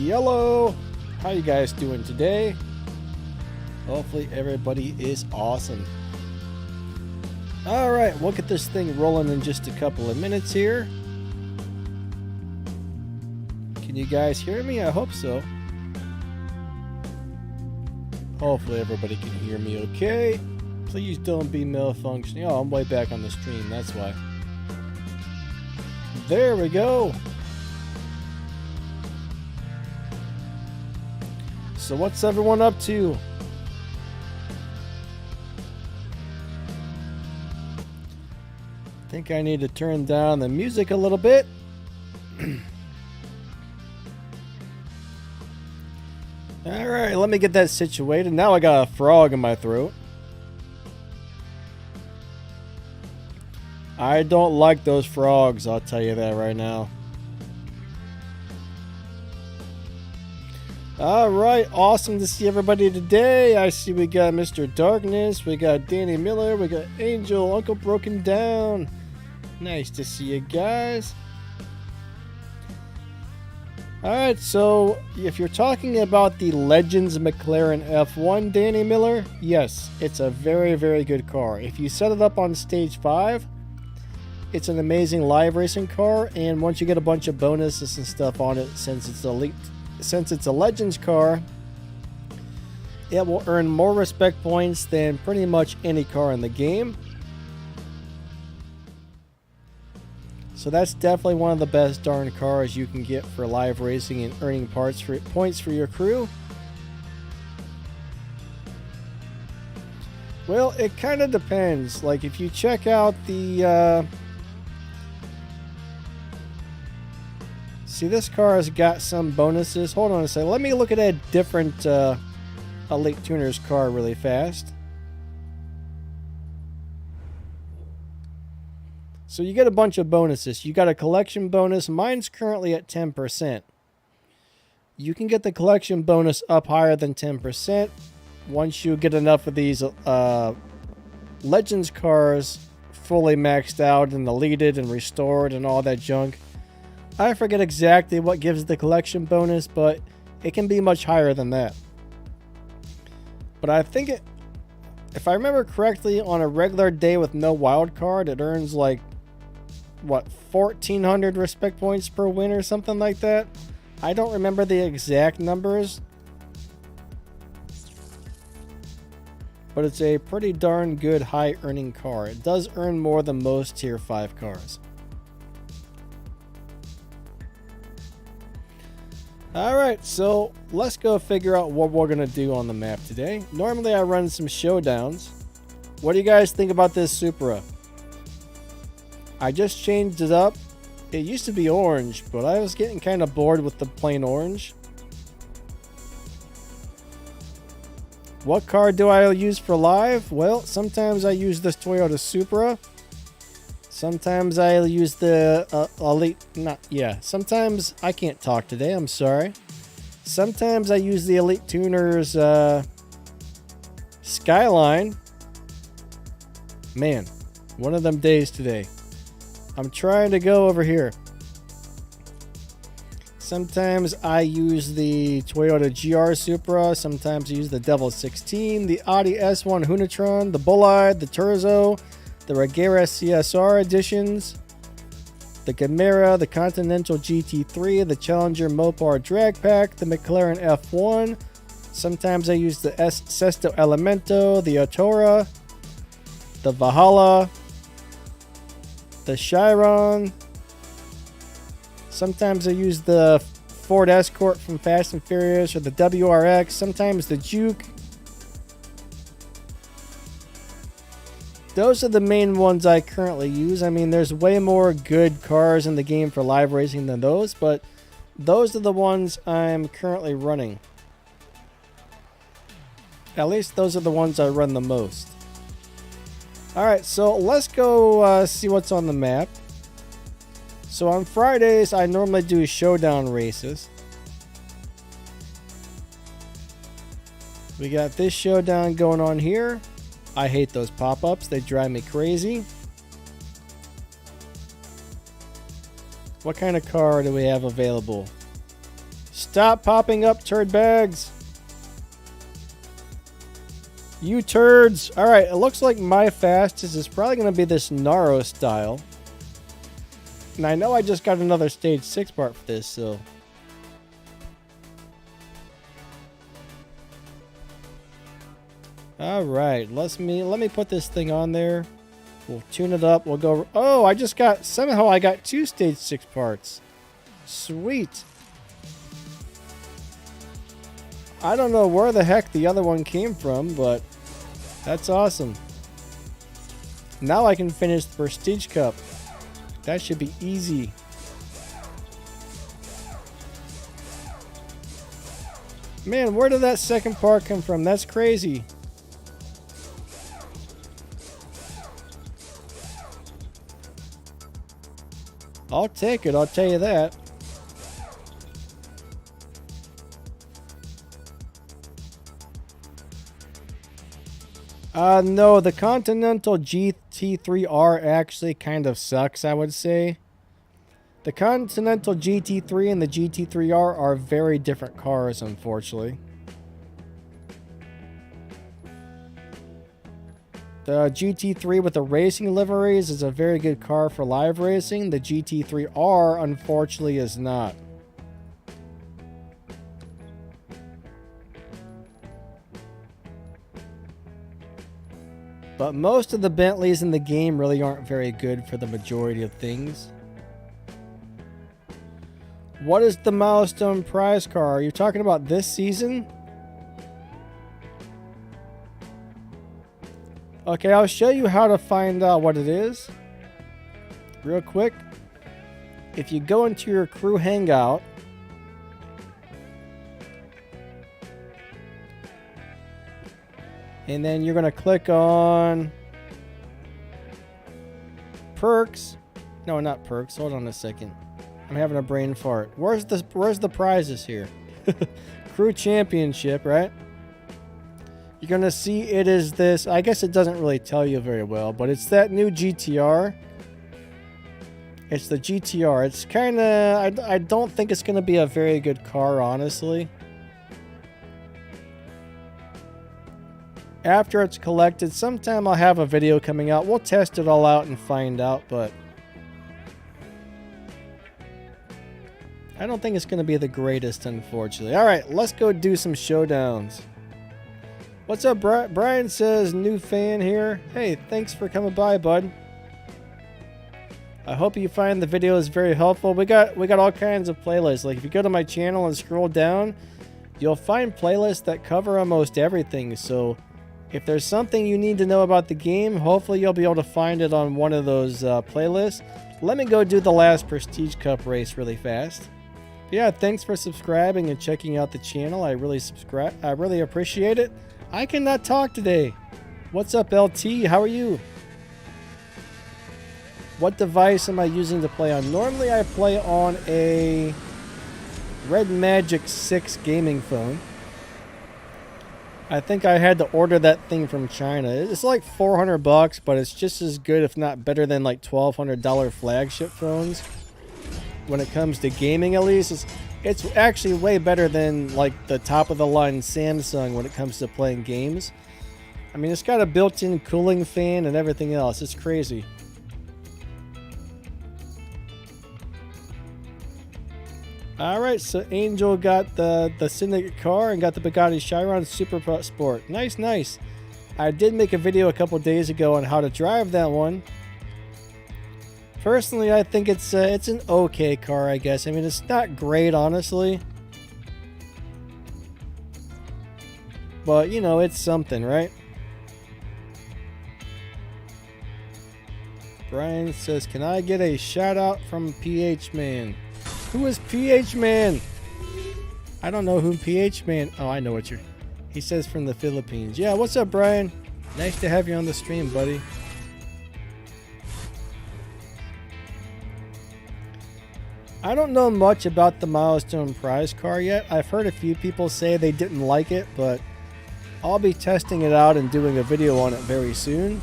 Hello, how you guys doing today? Hopefully everybody is awesome. All right, we'll get this thing rolling in just a couple of minutes here. Can you guys hear me? I hope so. Hopefully everybody can hear me okay. Please don't be malfunctioning. Oh, I'm way back on the stream, that's why. There we go. So what's everyone up to? I think I need to turn down the music a little bit. Alright, let me get that situated. Now I got a frog in my throat. I don't like those frogs, I'll tell you that right now. Alright, awesome to see everybody today. I see we got Mr. Darkness, we got Danny Miller, we got Angel, Uncle Broken Down. Nice to see you guys. Alright, so if you're talking about the Legends McLaren F1, Danny Miller, yes, it's a very, very good car. If you set it up on stage 5, it's an amazing live racing car, and once you get a bunch of bonuses and stuff on it, since it's a Legends car, it will earn more respect points than pretty much any car in the game. So that's definitely one of the best darn cars you can get for live racing and earning points for your crew. Well, it kind of depends. Like if you check out the see, this car has got some bonuses. Hold on a second. Let me look at a different Elite Tuners car really fast. So you get a bunch of bonuses. You got a collection bonus. Mine's currently at 10%. You can get the collection bonus up higher than 10% once you get enough of these Legends cars fully maxed out and deleted and restored and all that junk. I forget exactly what gives the collection bonus, but it can be much higher than that. But I think if I remember correctly, on a regular day with no wild card, it earns like, what, 1,400 respect points per win or something like that? I don't remember the exact numbers, but it's a pretty darn good high earning car. It does earn more than most tier 5 cars. Alright, so let's go figure out what we're going to do on the map today. Normally I run some showdowns. What do you guys think about this Supra? I just changed it up. It used to be orange, but I was getting kind of bored with the plain orange. What car do I use for live? Well, sometimes I use this Toyota Supra. Sometimes I use the elite, sometimes I can't talk today, I'm sorry. Sometimes I use the Elite Tuners Skyline. Man, one of them days today. I'm trying to go over here. Sometimes I use the Toyota GR Supra. Sometimes I use the Devil 16, the Audi S1 Hunatron, the Bulleye, the Terzo, the Regera CSR editions, the Chimera, the Continental GT3, the Challenger Mopar Drag Pack, the McLaren F1. Sometimes I use the Sesto Elemento, the Otora, the Valhalla, the Chiron. Sometimes I use the Ford Escort from Fast and Furious or the WRX. Sometimes the Juke. Those are the main ones I currently use. I mean, there's way more good cars in the game for live racing than those, but those are the ones I'm currently running. At least those are the ones I run the most. Alright, so let's go see what's on the map. So on Fridays, I normally do Showdown races. We got this Showdown going on here. I hate those pop-ups. They drive me crazy. What kind of car do we have available? Stop popping up, turd bags. You turds. Alright, it looks like my fastest is probably going to be this Naro style. And I know I just got another stage 6 part for this, so... Alright, let me put this thing on there. We'll tune it up. We'll go... Oh, somehow I got 2 stage 6 parts. Sweet. I don't know where the heck the other one came from, but that's awesome. Now I can finish the Prestige Cup. That should be easy. Man, where did that second part come from? That's crazy. I'll take it, I'll tell you that. No, the Continental GT3R actually kind of sucks, I would say. The Continental GT3 and the GT3R are very different cars, unfortunately. The GT3 with the racing liveries is a very good car for live racing. The GT3R, unfortunately, is not. But most of the Bentleys in the game really aren't very good for the majority of things. What is the milestone prize car? Are you talking about this season? Okay, I'll show you how to find out what it is. Real quick. If you go into your crew hangout, and then you're going to click on perks. No, not perks. Hold on a second. I'm having a brain fart. Where's the prizes here? Crew championship, right? You're going to see it is this. I guess it doesn't really tell you very well, but it's that new GTR. It's the GTR. It's kind of... I don't think it's going to be a very good car, honestly. After it's collected, sometime I'll have a video coming out. We'll test it all out and find out, but... I don't think it's going to be the greatest, unfortunately. Alright, let's go do some showdowns. What's up, Brian says, new fan here. Hey, thanks for coming by, bud. I hope you find the videos very helpful. We got all kinds of playlists. Like, if you go to my channel and scroll down, you'll find playlists that cover almost everything. So, if there's something you need to know about the game, hopefully you'll be able to find it on one of those playlists. Let me go do the last Prestige Cup race really fast. Yeah, thanks for subscribing and checking out the channel. I really appreciate it. I cannot talk today. What's up, LT? How are you? What device am I using to play on? Normally I play on a Red Magic 6 gaming phone. I think I had to order that thing from China. It's like $400, but it's just as good, if not better, than like $1,200 flagship phones. When it comes to gaming, at least, it's actually way better than like the top of the line Samsung when it comes to playing games. I mean, it's got a built-in cooling fan and everything else. It's crazy. Alright, so Angel got the Syndicate car and got the Bugatti Chiron Super Sport. Nice, nice. I did make a video a couple days ago on how to drive that one. Personally, I think it's an okay car, I guess. I mean, it's not great, honestly. But, you know, it's something, right? Brian says, can I get a shout out from PH Man? Who is PH Man? I don't know who PH Man. Oh, I know what you're. He says from the Philippines. Yeah, what's up, Brian? Nice to have you on the stream, buddy. I don't know much about the Milestone prize car yet. I've heard a few people say they didn't like it, but I'll be testing it out and doing a video on it very soon.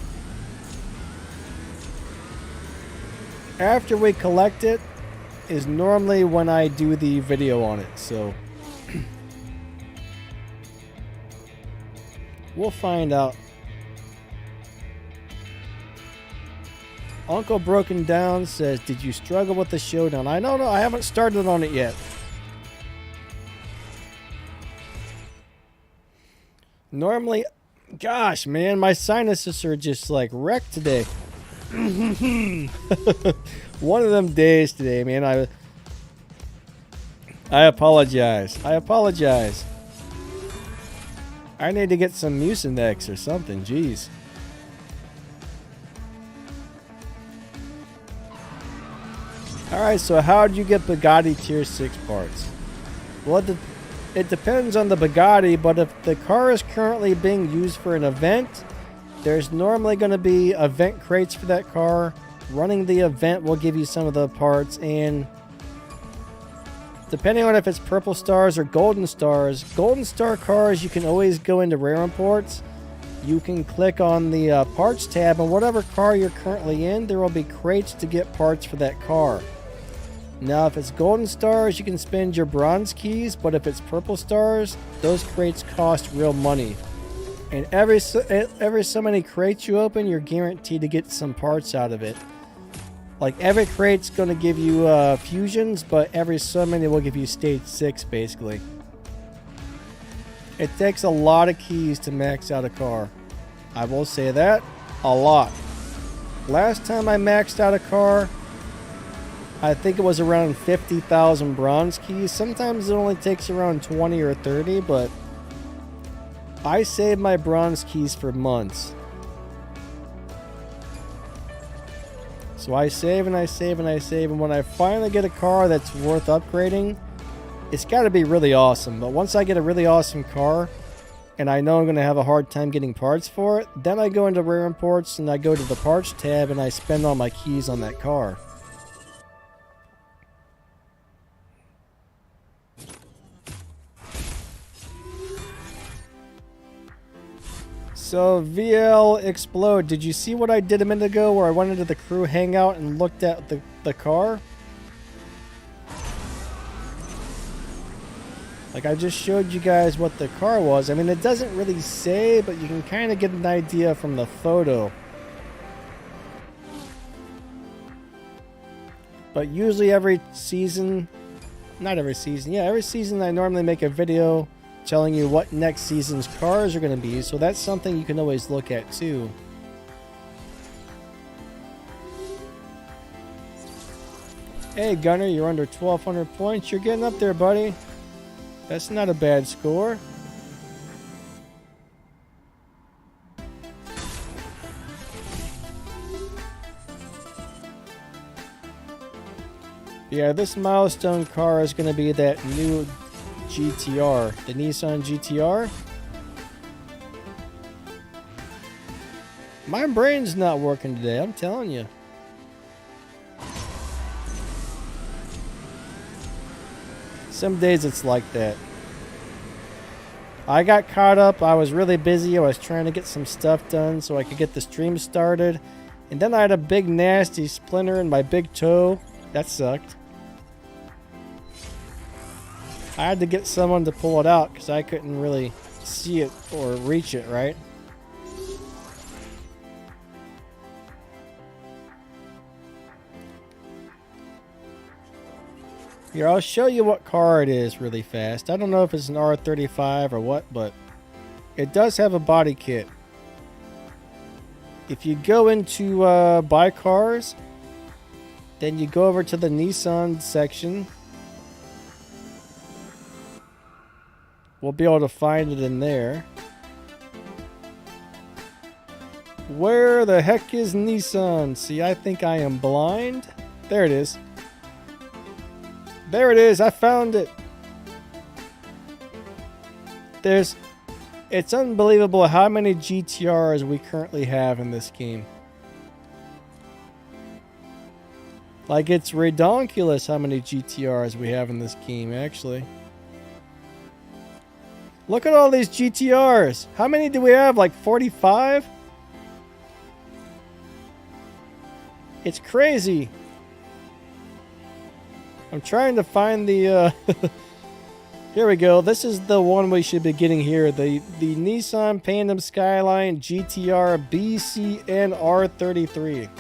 After we collect it is normally when I do the video on it, so we'll find out. Uncle Broken Down says, did you struggle with the Showdown? I don't know, I haven't started on it yet. Normally, gosh man, my sinuses are just like wrecked today. One of them days today, man. I apologize. I apologize. I need to get some Mucinex or something. Jeez. Alright, so how did you get Bugatti Tier 6 parts? Well, it depends on the Bugatti, but if the car is currently being used for an event, there's normally going to be event crates for that car. Running the event will give you some of the parts, and depending on if it's purple stars or golden star cars, you can always go into rare imports. You can click on the parts tab, and whatever car you're currently in, there will be crates to get parts for that car. Now, if it's golden stars, you can spend your bronze keys, but if it's purple stars, those crates cost real money. And every so many crates you open, you're guaranteed to get some parts out of it. Like, every crate's going to give you fusions, but every so many will give you stage 6, basically. It takes a lot of keys to max out a car. I will say that. A lot. Last time I maxed out a car, I think it was around 50,000 bronze keys. Sometimes it only takes around 20 or 30, but I save my bronze keys for months. So I save and I save and I save, and when I finally get a car that's worth upgrading, it's got to be really awesome. But once I get a really awesome car, and I know I'm going to have a hard time getting parts for it, then I go into rare imports and I go to the parts tab and I spend all my keys on that car. So, VL Explode, did you see what I did a minute ago where I went into the crew hangout and looked at the car? Like, I just showed you guys what the car was. I mean, it doesn't really say, but you can kind of get an idea from the photo. But usually every season, not every season, yeah, every season I normally make a video telling you what next season's cars are going to be, so that's something you can always look at too. Hey Gunner, you're under 1,200 points. You're getting up there, buddy. That's not a bad score. Yeah, this milestone car is going to be that new GTR, the Nissan GTR. My brain's not working today, I'm telling you. Some days it's like that. I got caught up. I was really busy. I was trying to get some stuff done so I could get the stream started. And then I had a big nasty splinter in my big toe. That sucked. I had to get someone to pull it out because I couldn't really see it or reach it, right? Here, I'll show you what car it is really fast. I don't know if it's an R35 or what, but it does have a body kit. If you go into buy cars, then you go over to the Nissan section. We'll be able to find it in there. Where the heck is Nissan? See, I think I am blind. There it is. There it is. I found it. It's unbelievable how many GTRs we currently have in this game. Like, it's redonkulous how many GTRs we have in this game, actually. Look at all these GTRs. How many do we have? Like 45? It's crazy. I'm trying to find the... Here we go. This is the one we should be getting here. The Nissan Phantom Skyline GTR BCN R33.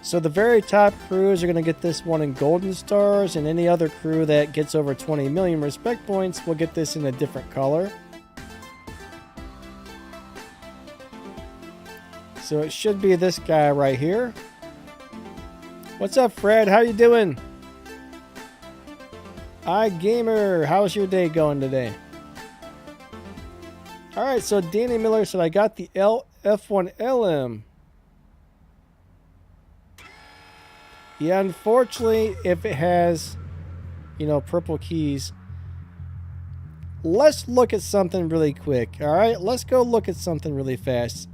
So the very top crews are going to get this one in golden stars, and any other crew that gets over 20 million respect points will get this in a different color. So it should be this guy right here. What's up, Fred? How you doing? Gamer, how's your day going today? Alright, so Danny Miller said I got the F1 LM. Yeah, unfortunately, if it has, you know, purple keys. Let's look at something really quick. Alright, let's go look at something really fast.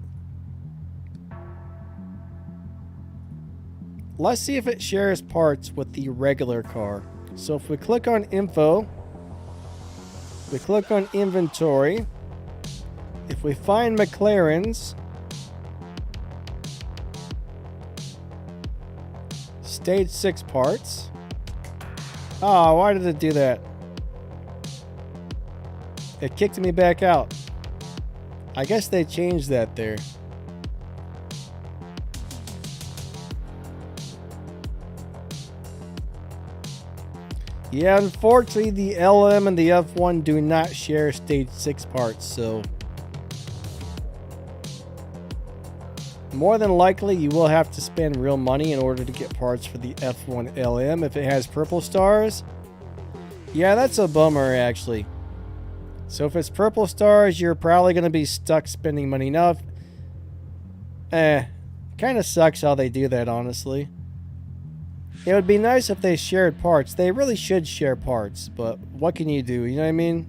Let's see if it shares parts with the regular car. So if we click on info, we click on inventory. If we find McLaren's, stage 6 parts. Oh, why did it do that? It kicked me back out. I guess they changed that there. Yeah, unfortunately, the LM and the F1 do not share stage 6 parts, so more than likely you will have to spend real money in order to get parts for the F1 LM if it has purple stars. Yeah, that's a bummer, actually. So if it's purple stars, you're probably going to be stuck spending money. Now, kind of sucks how they do that, honestly. It would be nice if they shared parts. They really should share parts, but what can you do? You know what I mean?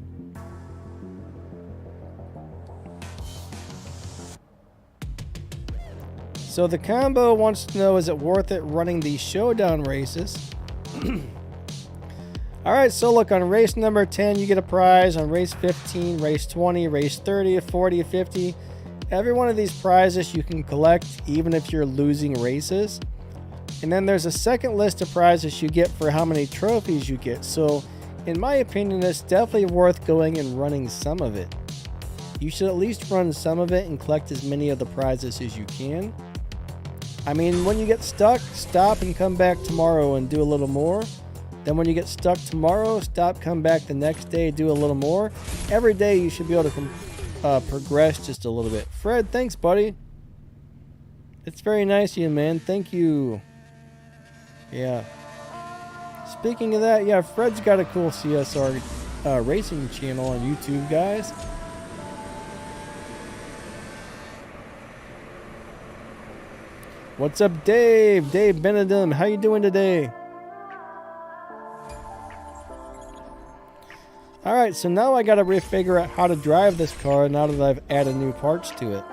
So the combo wants to know, is it worth it running the Showdown races? Alright, so look, on race number 10, you get a prize. On race 15, race 20, race 30, 40, 50. Every one of these prizes you can collect, even if you're losing races. And then there's a second list of prizes you get for how many trophies you get. So, in my opinion, it's definitely worth going and running some of it. You should at least run some of it and collect as many of the prizes as you can. I mean, when you get stuck, stop and come back tomorrow and do a little more. Then when you get stuck tomorrow, stop, come back the next day, do a little more. Every day you should be able to progress just a little bit. Fred, thanks, buddy. It's very nice of you, man. Thank you. Yeah. Speaking of that, yeah, Fred's got a cool CSR racing channel on YouTube, guys. What's up, Dave? Dave Benedum, how you doing today? Alright, so now I gotta refigure out how to drive this car now that I've added new parts to it.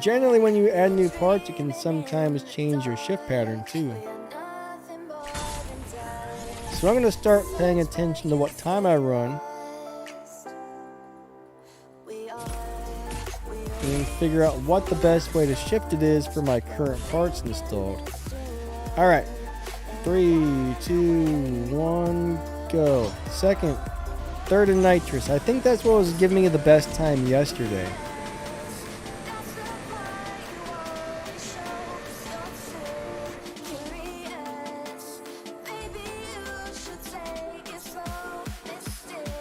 Generally, when you add new parts, you can sometimes change your shift pattern too. So I'm going to start paying attention to what time I run. And figure out what the best way to shift it is for my current parts installed. Alright. 3, 2, 1, go. Second, third and nitrous. I think that's what was giving me the best time yesterday.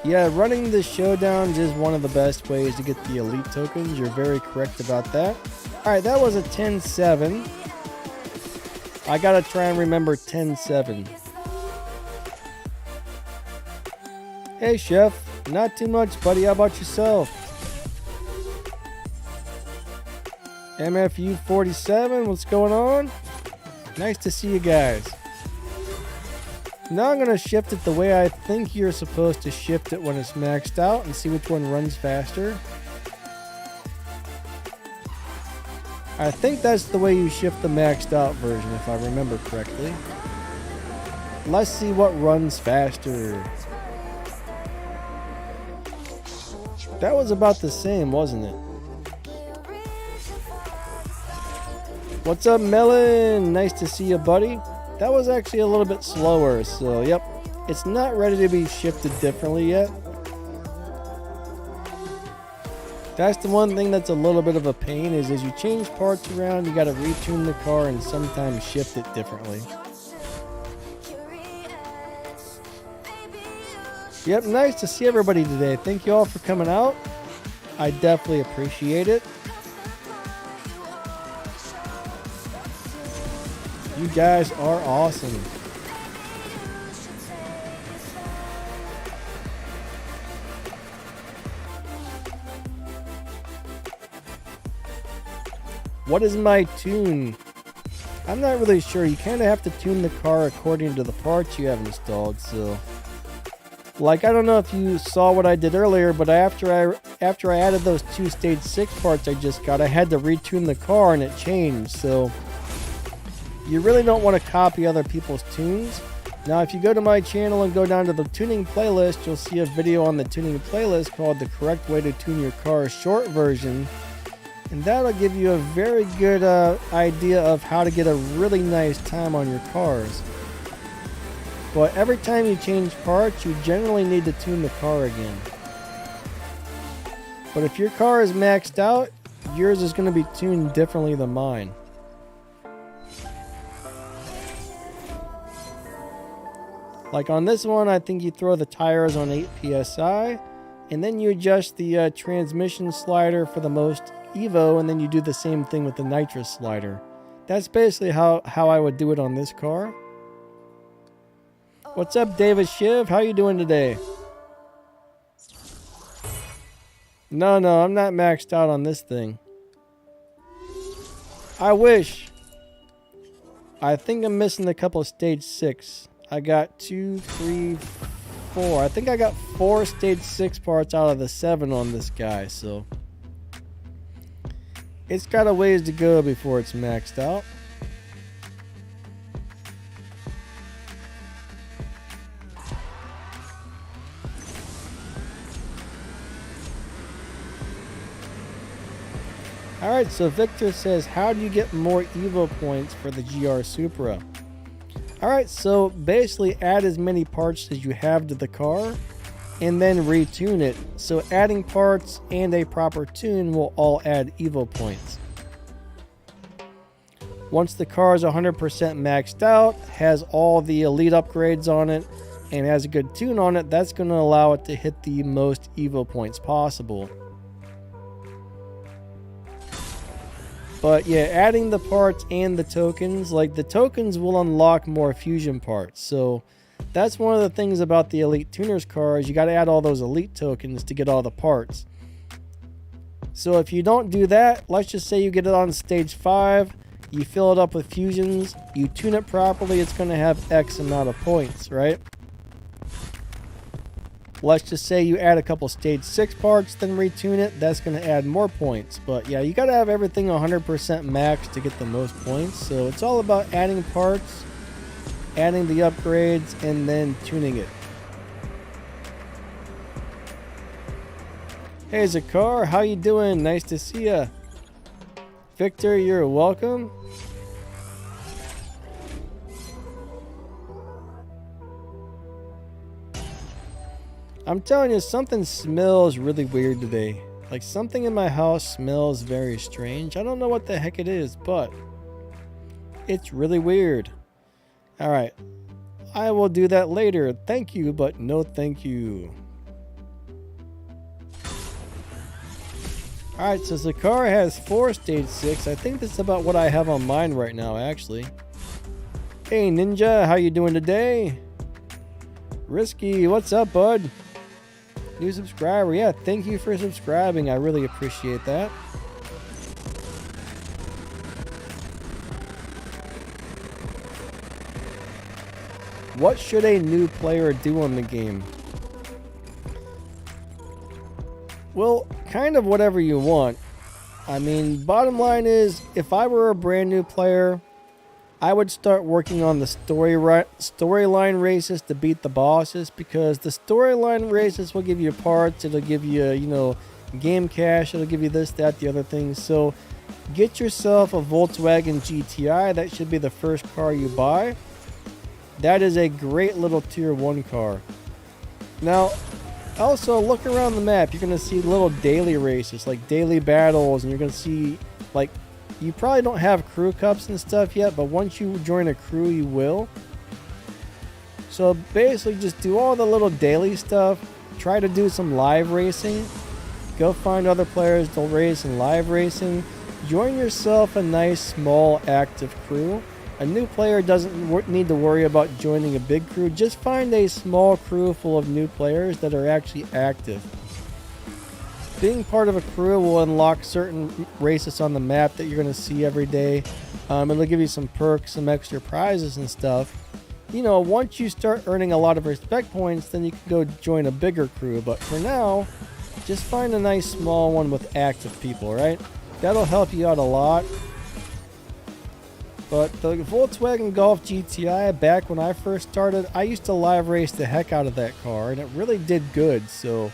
Yeah, running the showdowns is one of the best ways to get the elite tokens. You're very correct about that. Alright, that was a 10-7. I gotta try and remember 10-7. Hey, Chef. Not too much, buddy. How about yourself? MFU 47, what's going on? Nice to see you guys. Now I'm going to shift it the way I think you're supposed to shift it when it's maxed out and see which one runs faster. I think that's the way you shift the maxed out version if I remember correctly. Let's see what runs faster. That was about the same, wasn't it? What's up, Melon? Nice to see you, buddy. That was actually a little bit slower, so yep. It's not ready to be shifted differently yet. That's the one thing that's a little bit of a pain is as you change parts around, you gotta retune the car and sometimes shift it differently. Yep, nice to see everybody today. Thank you all for coming out. I definitely appreciate it. You guys are awesome. What is my tune? I'm not really sure. You kind of have to tune the car according to the parts you have installed, so... Like, I don't know if you saw what I did earlier, but after I added those 2 stage 6 parts I just got, I had to retune the car and it changed, so... You really don't want to copy other people's tunes. Now, if you go to my channel and go down to the tuning playlist, you'll see a video on the tuning playlist called The Correct Way to Tune Your Car Short Version. And that'll give you a very good idea of how to get a really nice time on your cars. But every time you change parts, you generally need to tune the car again. But if your car is maxed out, yours is going to be tuned differently than mine. Like on this one, I think you throw the tires on 8 PSI, and then you adjust the transmission slider for the most Evo, and then you do the same thing with the nitrous slider. That's basically how I would do it on this car. What's up, David Shiv? How you doing today? No, I'm not maxed out on this thing. I wish. I think I'm missing a couple of stage 6. I got 2, 3, 4. I think I got 4 stage 6 parts out of the 7 on this guy, so it's got a ways to go before it's maxed out. Alright, so Victor says, how do you get more Evo points for the GR Supra? Alright, so basically add as many parts as you have to the car and then retune it. So adding parts and a proper tune will all add Evo points. Once the car is 100% maxed out, has all the elite upgrades on it, and has a good tune on it, that's going to allow it to hit the most Evo points possible. But yeah, adding the parts and the tokens, like the tokens will unlock more fusion parts. So that's one of the things about the Elite Tuners cars. You got to add all those Elite tokens to get all the parts. So if you don't do that, let's just say you get it on stage 5, you fill it up with fusions, you tune it properly, it's going to have X amount of points, right? Let's just say you add a couple stage 6 parts, then retune it, that's going to add more points. But yeah, you got to have everything 100% max to get the most points. So it's all about adding parts adding the upgrades, and then tuning it. Hey Zakar, how you doing? Nice to see ya. Victor, you're welcome. I'm telling you, something smells really weird today. Like something in my house smells very strange. I don't know what the heck it is, but it's really weird. Alright, I will do that later. Thank you, but no thank you. Alright, so Zakar has 4 stage 6. I think that's about what I have on mine right now, actually. Hey Ninja, how you doing today? Risky, what's up, bud? New subscriber. Yeah, thank you for subscribing. I really appreciate that. What should a new player do on the game? Well, kind of whatever you want. I mean, bottom line is, if I were a brand new player, I would start working on the storyline races to beat the bosses, because the storyline races will give you parts, it'll give you, you know, game cash, it'll give you this, that, the other things. So get yourself a Volkswagen GTI. That should be the first car you buy. That is a great little tier 1 car. Now, also look around the map. You're going to see little daily races, like daily battles, and you're going to see, like, you probably don't have crew cups and stuff yet, but once you join a crew, you will. So basically just do all the little daily stuff. Try to do some live racing. Go find other players to race in live racing. Join yourself a nice, small, active crew. A new player doesn't need to worry about joining a big crew. Just find a small crew full of new players that are actually active. Being part of a crew will unlock certain races on the map that you're going to see every day. It'll give you some perks, some extra prizes and stuff. You know, once you start earning a lot of respect points, then you can go join a bigger crew. But for now, just find a nice small one with active people, right? That'll help you out a lot. But the Volkswagen Golf GTI, back when I first started, I used to live race the heck out of that car, and it really did good. So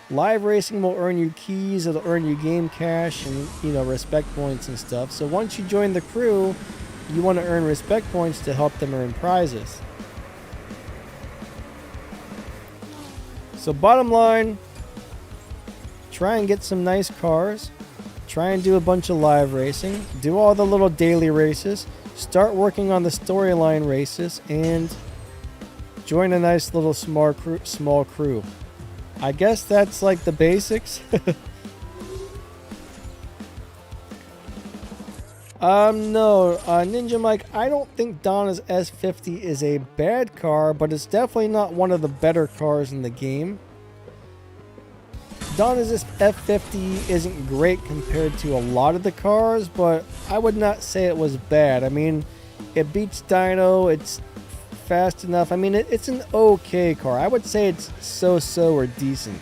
live racing will earn you keys, it'll earn you game cash and, you know, respect points and stuff. So once you join the crew, you want to earn respect points to help them earn prizes. So bottom line, try and get some nice cars. Try and do a bunch of live racing. Do all the little daily races. Start working on the storyline races and join a nice little small crew. I guess that's like the basics. No, Ninja Mike, I don't think Donna's S50 is a bad car, but it's definitely not one of the better cars in the game. Donna's F50 isn't great compared to a lot of the cars, but I would not say it was bad. I mean, it beats Dino, it's fast enough. I mean, it's an okay car. I would say it's so-so or decent.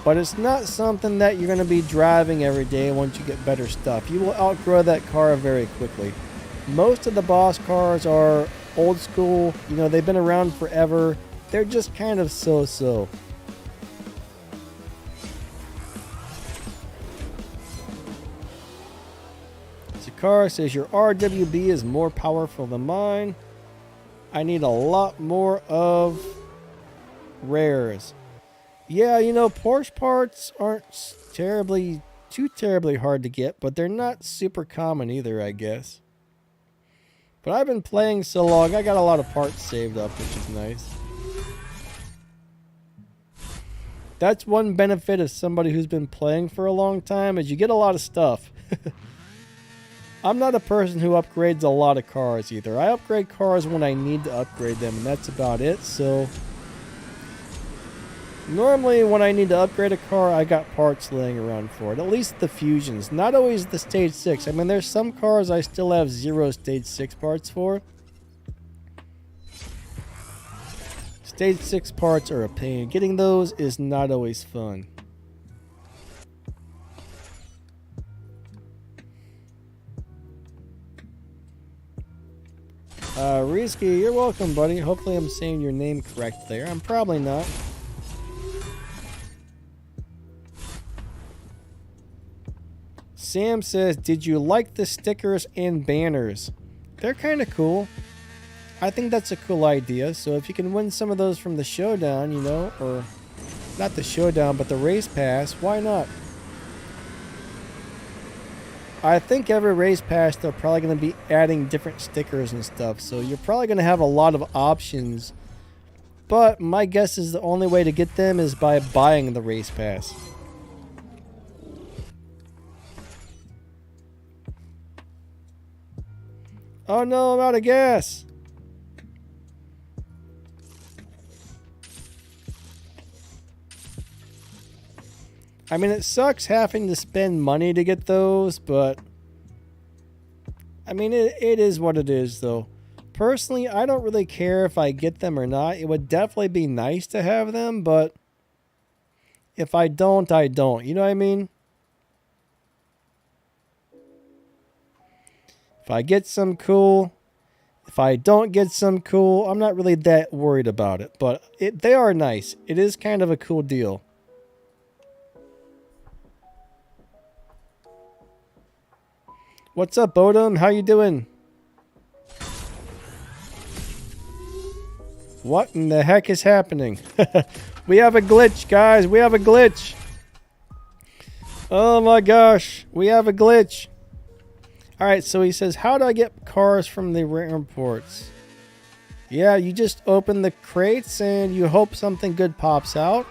But it's not something that you're going to be driving every day once you get better stuff. You will outgrow that car very quickly. Most of the boss cars are old school. You know, they've been around forever. They're just kind of so-so. Zakar says your RWB is more powerful than mine. I need a lot more of rares. Yeah, you know, Porsche parts aren't too terribly hard to get, but they're not super common either, I guess. But I've been playing so long, I got a lot of parts saved up, which is nice. That's one benefit of somebody who's been playing for a long time, is you get a lot of stuff. I'm not a person who upgrades a lot of cars either. I upgrade cars when I need to upgrade them, and that's about it. So normally when I need to upgrade a car, I got parts laying around for it. At least the Fusions. Not always the Stage 6. I mean, there's some cars I still have 0 Stage 6 parts for. Stage 6 parts are a pain. Getting those is not always fun. Rizky, you're welcome, buddy. Hopefully I'm saying your name correct there. I'm probably not. Sam says, did you like the stickers and banners? They're kind of cool. I think that's a cool idea. So if you can win some of those from the Showdown, you know, or not the Showdown, but the race pass, why not? I think every race pass, they're probably going to be adding different stickers and stuff. So you're probably going to have a lot of options. But my guess is the only way to get them is by buying the race pass. Oh no, I'm out of gas. I mean, it sucks having to spend money to get those, but I mean, it is what it is, though. Personally, I don't really care if I get them or not. It would definitely be nice to have them, but if I don't, I don't. You know what I mean? If I get some, cool. If I don't get some, cool. I'm not really that worried about it, but they are nice. It is kind of a cool deal. What's up, Bodum? How you doing? What in the heck is happening? We have a glitch, guys. We have a glitch. Oh my gosh. We have a glitch. Alright, so he says, how do I get cars from the rare imports? Yeah, you just open the crates and you hope something good pops out.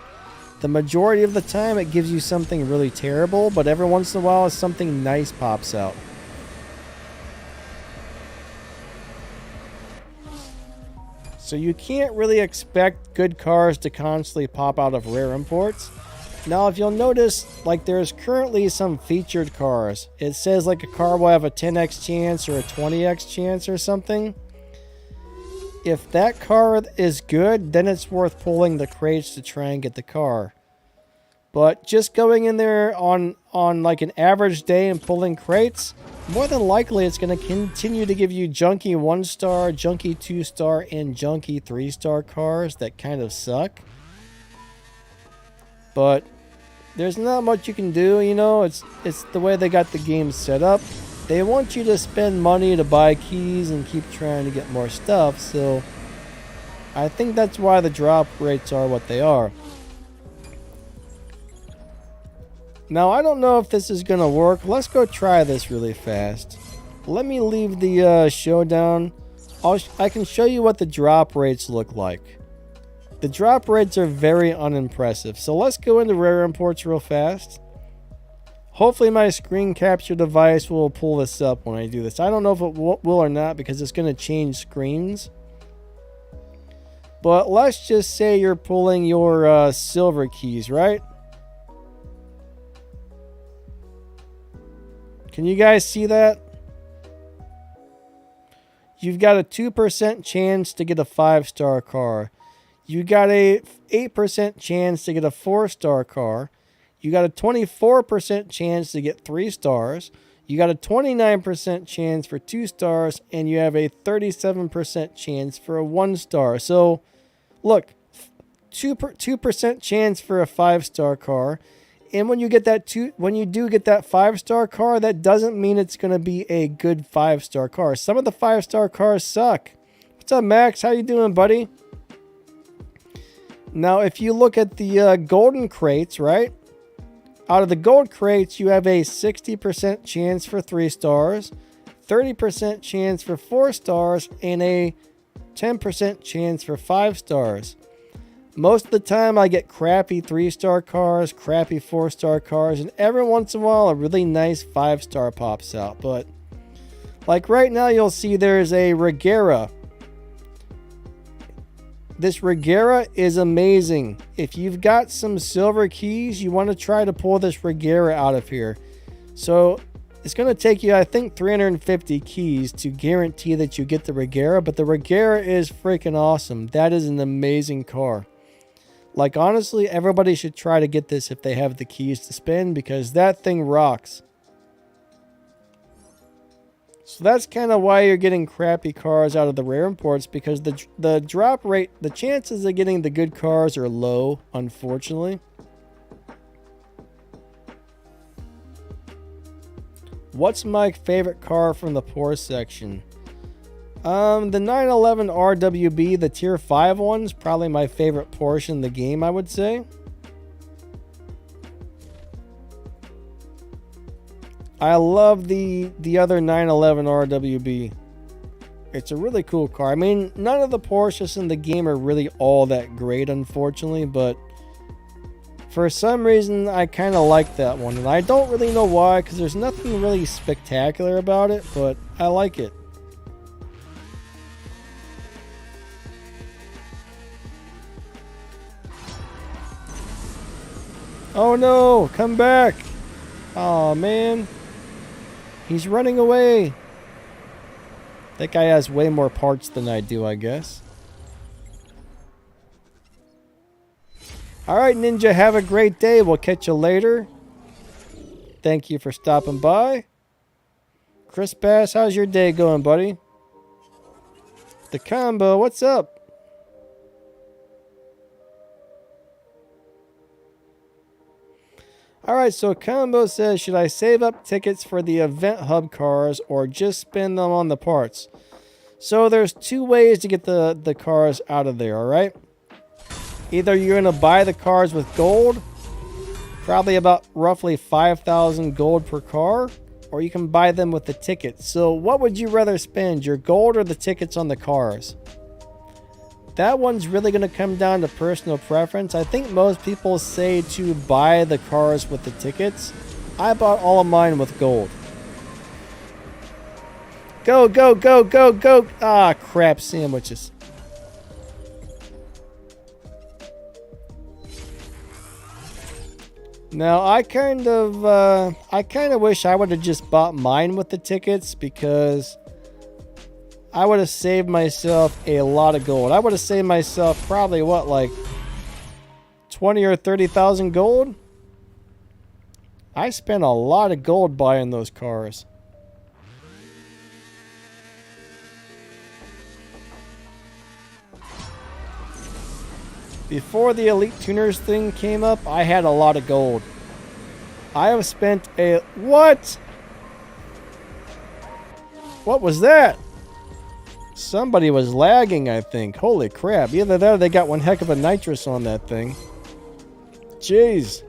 The majority of the time it gives you something really terrible, but every once in a while something nice pops out. So you can't really expect good cars to constantly pop out of rare imports. Now, if you'll notice, like there's currently some featured cars. It says like a car will have a 10x chance or a 20x chance or something. If that car is good, then it's worth pulling the crates to try and get the car. But just going in there on like an average day and pulling crates, more than likely it's going to continue to give you junky 1-star, junky 2-star, and junky 3-star cars that kind of suck. But there's not much you can do, you know. It's the way they got the game set up. They want you to spend money to buy keys and keep trying to get more stuff, so I think that's why the drop rates are what they are. Now, I don't know if this is going to work. Let's go try this really fast. Let me leave the Showdown. I can show you what the drop rates look like. The drop rates are very unimpressive. So let's go into rare imports real fast. Hopefully my screen capture device will pull this up when I do this. I don't know if it will or not because it's going to change screens. But let's just say you're pulling your silver keys, right? Can you guys see that? You've got a 2% chance to get a 5-star car. You got a 8% chance to get a 4-star car. You got a 24% chance to get 3 stars. You got a 29% chance for 2 stars. And you have a 37% chance for a 1-star. So, look, 2% chance for a 5-star car. And when you get that when you do get that 5-star car, that doesn't mean it's going to be a good 5-star car. Some of the 5-star cars suck. What's up, Max? How you doing, buddy? Now, if you look at the golden crates, right? Out of the gold crates, you have a 60% chance for 3 stars, 30% chance for 4 stars, and a 10% chance for 5 stars. Most of the time, I get crappy 3-star cars, crappy 4-star cars, and every once in a while, a really nice 5-star pops out. But, like right now, you'll see there's a Regera. This Regera is amazing. If you've got some silver keys, you want to try to pull this Regera out of here. So, it's going to take you, I think, 350 keys to guarantee that you get the Regera. But the Regera is freaking awesome. That is an amazing car. Like, honestly, everybody should try to get this if they have the keys to spend, because that thing rocks. So that's kind of why you're getting crappy cars out of the rare imports, because the drop rate, the chances of getting the good cars are low, unfortunately. What's my favorite car from the poor section? The 911 RWB, the tier 5 one's probably my favorite Porsche in the game, I would say. I love the other 911 RWB. It's a really cool car. I mean, none of the Porsches in the game are really all that great, unfortunately, but for some reason, I kind of like that one. And I don't really know why, because there's nothing really spectacular about it, but I like it. Oh no, come back. Oh man. He's running away. That guy has way more parts than I do, I guess. Alright, Ninja, have a great day. We'll catch you later. Thank you for stopping by. Chris Bass, how's your day going, buddy? The Combo, what's up? Alright, so Combo says, should I save up tickets for the event hub cars or just spend them on the parts? So there's two ways to get the cars out of there, alright? Either you're going to buy the cars with gold, probably about roughly 5,000 gold per car, or you can buy them with the tickets. So what would you rather spend, your gold or the tickets on the cars? That one's really going to come down to personal preference. I think most people say to buy the cars with the tickets. I bought all of mine with gold. Go, go, go, go, go. Ah, crap sandwiches. Now, I kind of wish I would have just bought mine with the tickets, because I would have saved myself a lot of gold. I would have saved myself probably, what, like 20 or 30,000 gold? I spent a lot of gold buying those cars. Before the Elite Tuners thing came up, I had a lot of gold. I have spent a... What? What was that? Somebody was lagging, I think. Holy crap. Either that or they got one heck of a nitrous on that thing. Jeez.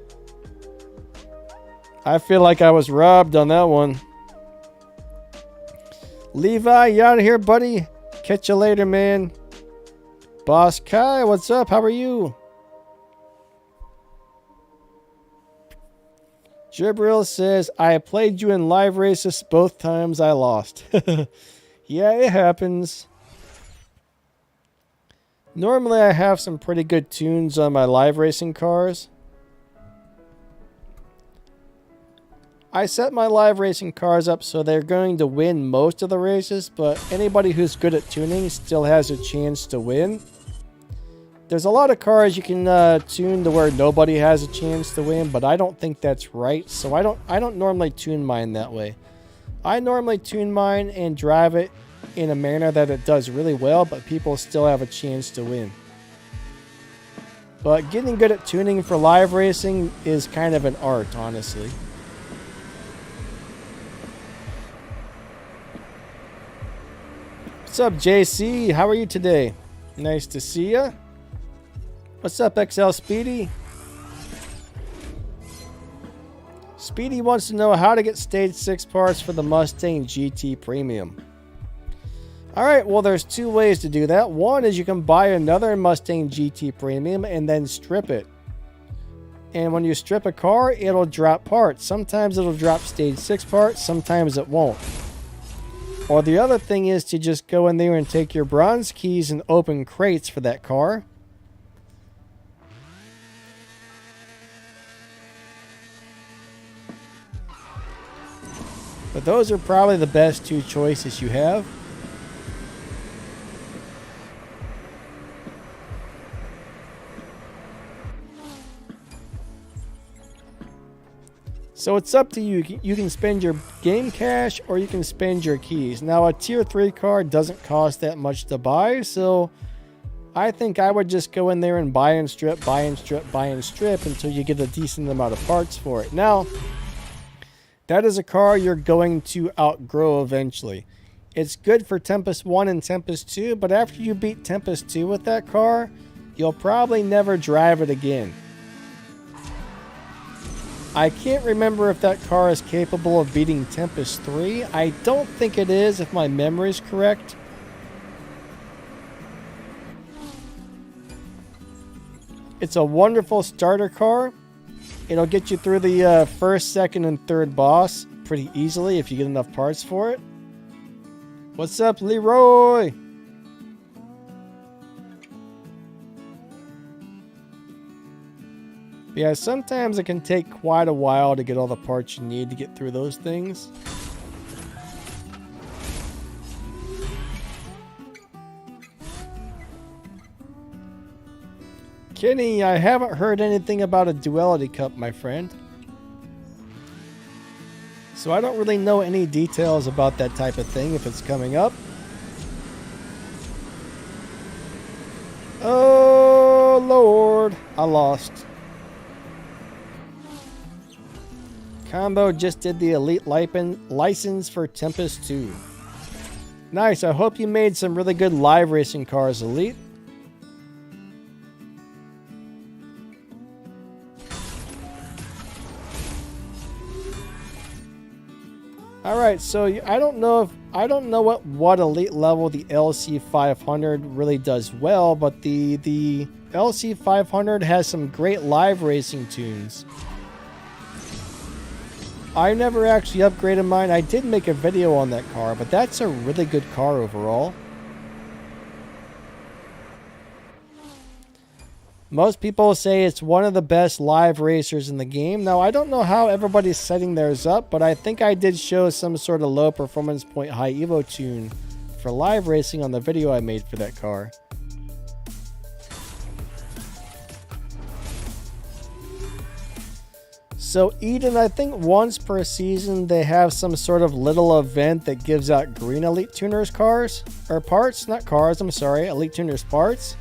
I feel like I was robbed on that one. Levi, you out of here, buddy? Catch you later, man. Boss Kai, what's up? How are you? Jibril says, I played you in live races both times I lost. Yeah, it happens. Normally I have some pretty good tunes on my live racing cars. I set my live racing cars up so they're going to win most of the races, but anybody who's good at tuning still has a chance to win. There's a lot of cars you can tune to where nobody has a chance to win, but I don't think that's right, so I don't normally tune mine that way. I normally tune mine and drive it in a manner that it does really well, but people still have a chance to win. But getting good at tuning for live racing is kind of an art, honestly. What's up, JC? How are you today? Nice to see ya. What's up, XL Speedy? Speedy wants to know how to get stage 6 parts for the Mustang GT Premium. Alright, well there's two ways to do that. One is you can buy another Mustang GT Premium and then strip it. And when you strip a car, it'll drop parts. Sometimes it'll drop stage 6 parts, sometimes it won't. Or the other thing is to just go in there and take your bronze keys and open crates for that car. But those are probably the best two choices you have. So it's up to you. You can spend your game cash or you can spend your keys. Now a tier 3 car doesn't cost that much to buy, so I think I would just go in there and buy and strip, buy and strip, buy and strip until you get a decent amount of parts for it. Now, that is a car you're going to outgrow eventually. It's good for Tempest 1 and Tempest 2, but after you beat Tempest 2 with that car, you'll probably never drive it again. I can't remember if that car is capable of beating Tempest 3. I don't think it is, if my memory is correct. It's a wonderful starter car. It'll get you through the first, second, and third boss pretty easily if you get enough parts for it. What's up, Leroy? Yeah, sometimes it can take quite a while to get all the parts you need to get through those things. Kenny, I haven't heard anything about a Duality Cup, my friend. So I don't really know any details about that type of thing if it's coming up. Oh, Lord. I lost. Combo just did the Elite license for Tempest 2. Nice. I hope you made some really good live racing cars, Elite. All right, so I don't know what elite level the LC500 really does well, but the LC500 has some great live racing tunes. I never actually upgraded mine. I did make a video on that car, but that's a really good car overall. Most people say it's one of the best live racers in the game. Now, I don't know how everybody's setting theirs up, but I think I did show some sort of low performance point high evo tune for live racing on the video I made for that car. So Eden, I think once per season they have some sort of little event that gives out green Elite Tuners cars, or parts, not cars, I'm sorry, Elite Tuners parts.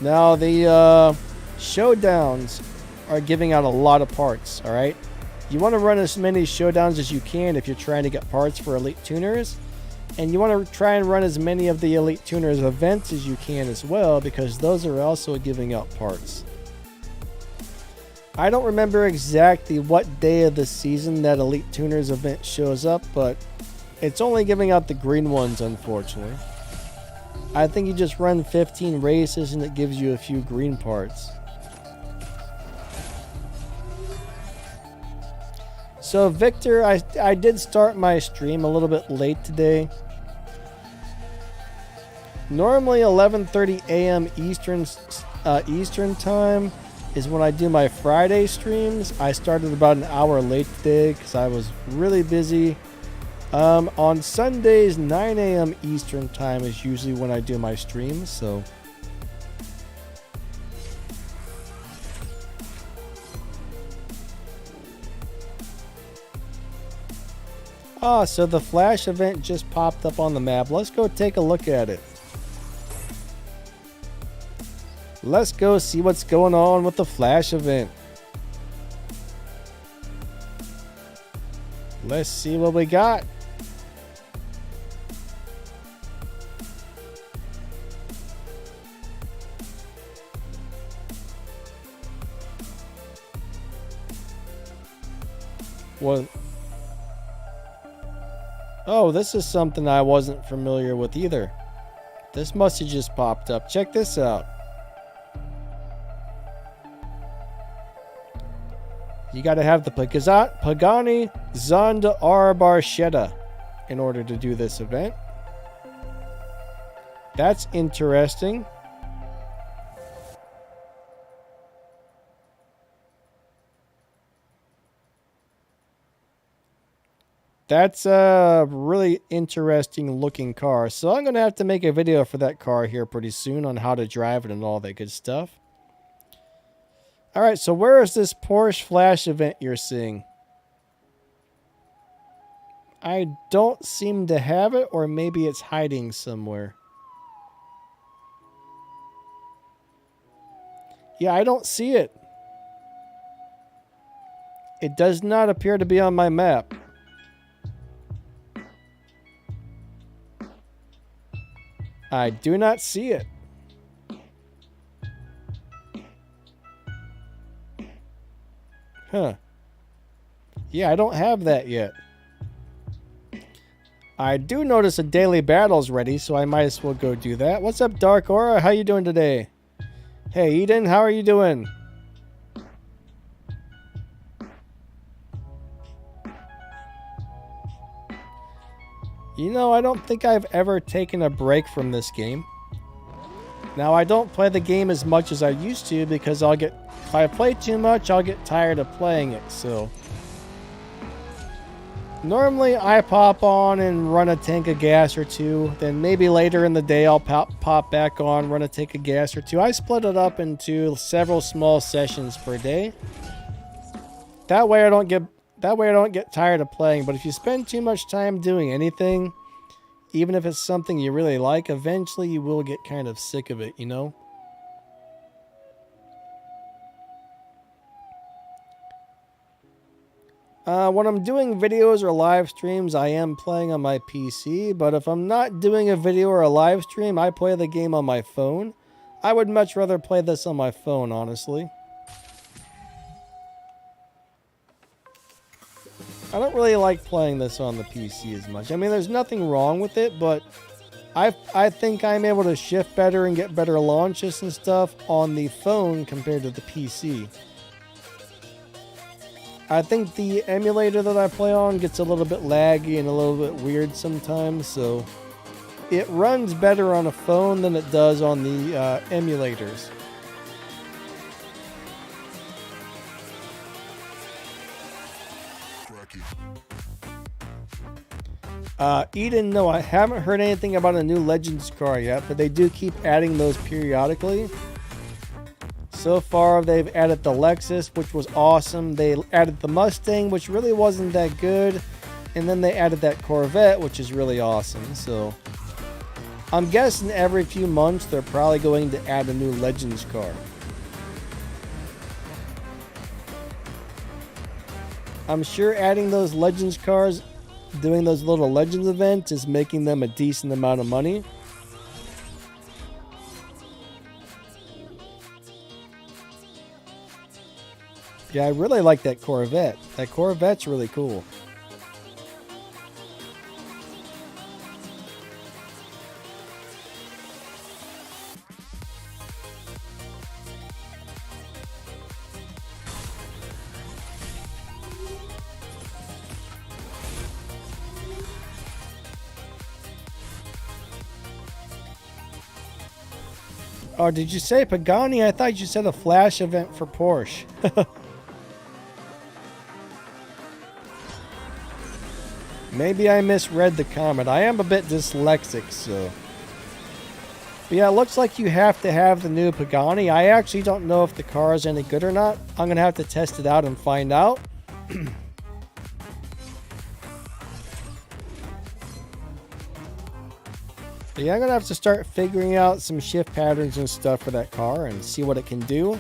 Now the Showdowns are giving out a lot of parts, alright? You want to run as many Showdowns as you can if you're trying to get parts for Elite Tuners. And you want to try and run as many of the Elite Tuners events as you can as well, because those are also giving out parts. I don't remember exactly what day of the season that Elite Tuners event shows up, but it's only giving out the green ones, unfortunately. I think you just run 15 races and it gives you a few green parts. So Victor, I did start my stream a little bit late today. Normally 11:30 a.m. Eastern time is when I do my Friday streams. I started about an hour late today because I was really busy. On Sundays, 9 a.m. Eastern time is usually when I do my streams, so. Ah, so the Flash event just popped up on the map. Let's go take a look at it. Let's go see what's going on with the Flash event. Let's see what we got. What? Oh, this is something I wasn't familiar with either. This must have just popped up. Check this out. You got to have the Pagani Zonda R Barchetta in order to do this event. That's interesting. That's a really interesting looking car. So I'm going to have to make a video for that car here pretty soon on how to drive it and all that good stuff. Alright, so where is this Porsche Flash event you're seeing? I don't seem to have it, or maybe it's hiding somewhere. Yeah, I don't see it. It does not appear to be on my map. I do not see it. Huh. Yeah, I don't have that yet. I do notice a daily battle's ready, so I might as well go do that. What's up, Dark Aura? How you doing today? Hey, Eden, how are you doing? You know, I don't think I've ever taken a break from this game. Now, I don't play the game as much as I used to because if I play too much, I'll get tired of playing it, so. Normally, I pop on and run a tank of gas or two. Then maybe later in the day, I'll pop back on, run a tank of gas or two. I split it up into several small sessions per day. That way I don't get tired of playing. But if you spend too much time doing anything, even if it's something you really like, eventually you will get kind of sick of it, you know? When I'm doing videos or live streams, I am playing on my PC, but if I'm not doing a video or a live stream, I play the game on my phone. I would much rather play this on my phone, honestly. I don't really like playing this on the PC as much. I mean, there's nothing wrong with it, but I think I'm able to shift better and get better launches and stuff on the phone compared to the PC. I think the emulator that I play on gets a little bit laggy and a little bit weird sometimes, so it runs better on a phone than it does on the emulators. Eden, no, I haven't heard anything about a new Legends car yet, but they do keep adding those periodically. So far, they've added the Lexus, which was awesome. They added the Mustang, which really wasn't that good. And then they added that Corvette, which is really awesome. So, I'm guessing every few months, they're probably going to add a new Legends car. I'm sure adding those Legends cars, doing those little Legends events, is making them a decent amount of money. Yeah, I really like that Corvette. That Corvette's really cool. Oh, did you say Pagani? I thought you said a flash event for Porsche. Maybe I misread the comment. I am a bit dyslexic, so. But yeah, it looks like you have to have the new Pagani. I actually don't know if the car is any good or not. I'm going to have to test it out and find out. But yeah, I'm going to have to start figuring out some shift patterns and stuff for that car and see what it can do.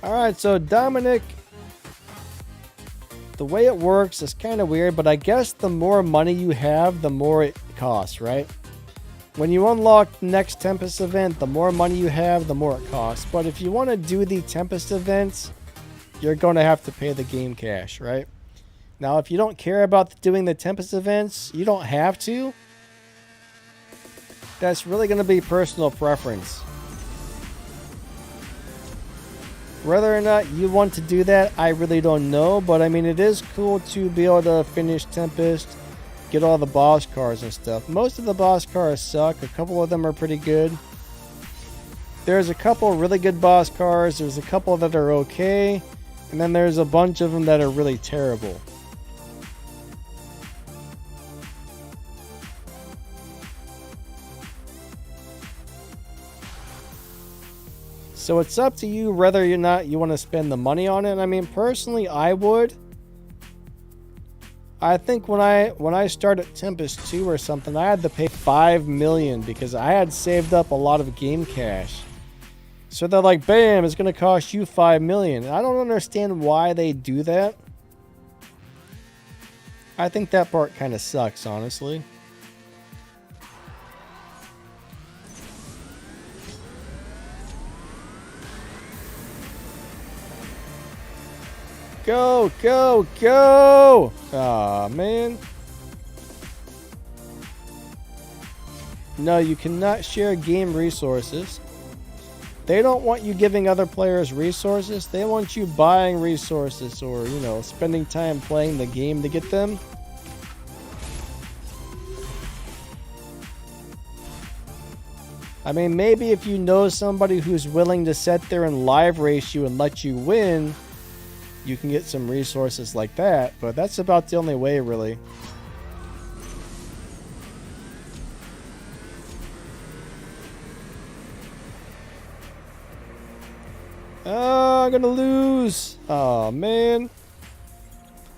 Alright, so Dominic, the way it works is kind of weird, but I guess the more money you have, the more it costs, right? When you unlock the next Tempest event, the more money you have, the more it costs. But if you want to do the Tempest events, you're going to have to pay the game cash, right? Now, if you don't care about doing the Tempest events, you don't have to. That's really going to be personal preference. Whether or not you want to do that, I really don't know. But I mean, it is cool to be able to finish Tempest, get all the boss cars and stuff. Most of the boss cars suck. A couple of them are pretty good. There's a couple really good boss cars. There's a couple that are okay. And then there's a bunch of them that are really terrible. So it's up to you whether or not you want to spend the money on it. I mean, personally, I would. I think when I started Tempest 2 or something, I had to pay $5 million because I had saved up a lot of game cash. So they're like, bam, it's going to cost you $5 million. I don't understand why they do that. I think that part kind of sucks, honestly. Go, go, go! Aw, man. No, you cannot share game resources. They don't want you giving other players resources. They want you buying resources or, you know, spending time playing the game to get them. I mean, maybe if you know somebody who's willing to sit there and live race you and let you win, you can get some resources like that, but that's about the only way, really. Oh, I'm gonna lose. Oh, man.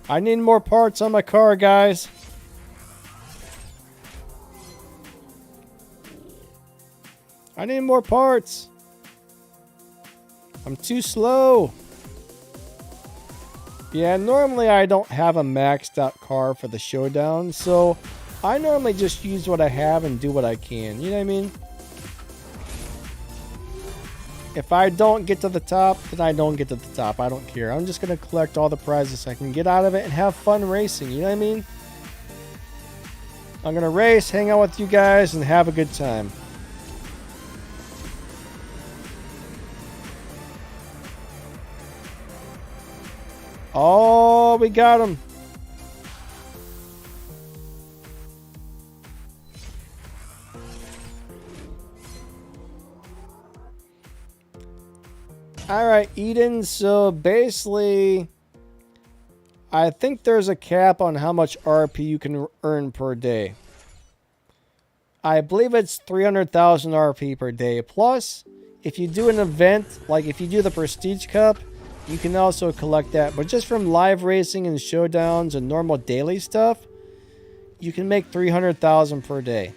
I need more parts on my car, guys. I need more parts. I'm too slow. Yeah, normally I don't have a maxed out car for the Showdown, so I normally just use what I have and do what I can. You know what I mean? If I don't get to the top, then I don't get to the top. I don't care. I'm just going to collect all the prizes I can get out of it and have fun racing. You know what I mean? I'm going to race, hang out with you guys, and have a good time. Oh, we got him. All right, Eden. So basically, I think there's a cap on how much RP you can earn per day. I believe it's 300,000 RP per day. Plus, if you do an event, like if you do the Prestige Cup, you can also collect that. But just from live racing and showdowns and normal daily stuff, you can make 300,000 per day.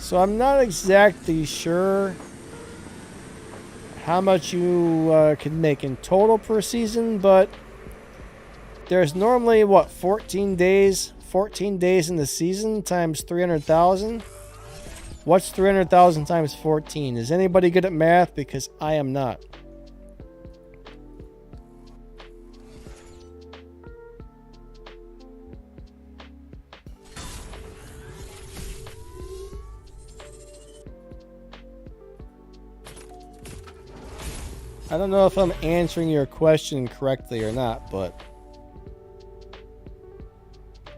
So I'm not exactly sure how much you can make in total per season, but there's normally, what, 14 days? 14 days in the season times 300,000? What's 300,000 times 14? Is anybody good at math? Because I am not. I don't know if I'm answering your question correctly or not, but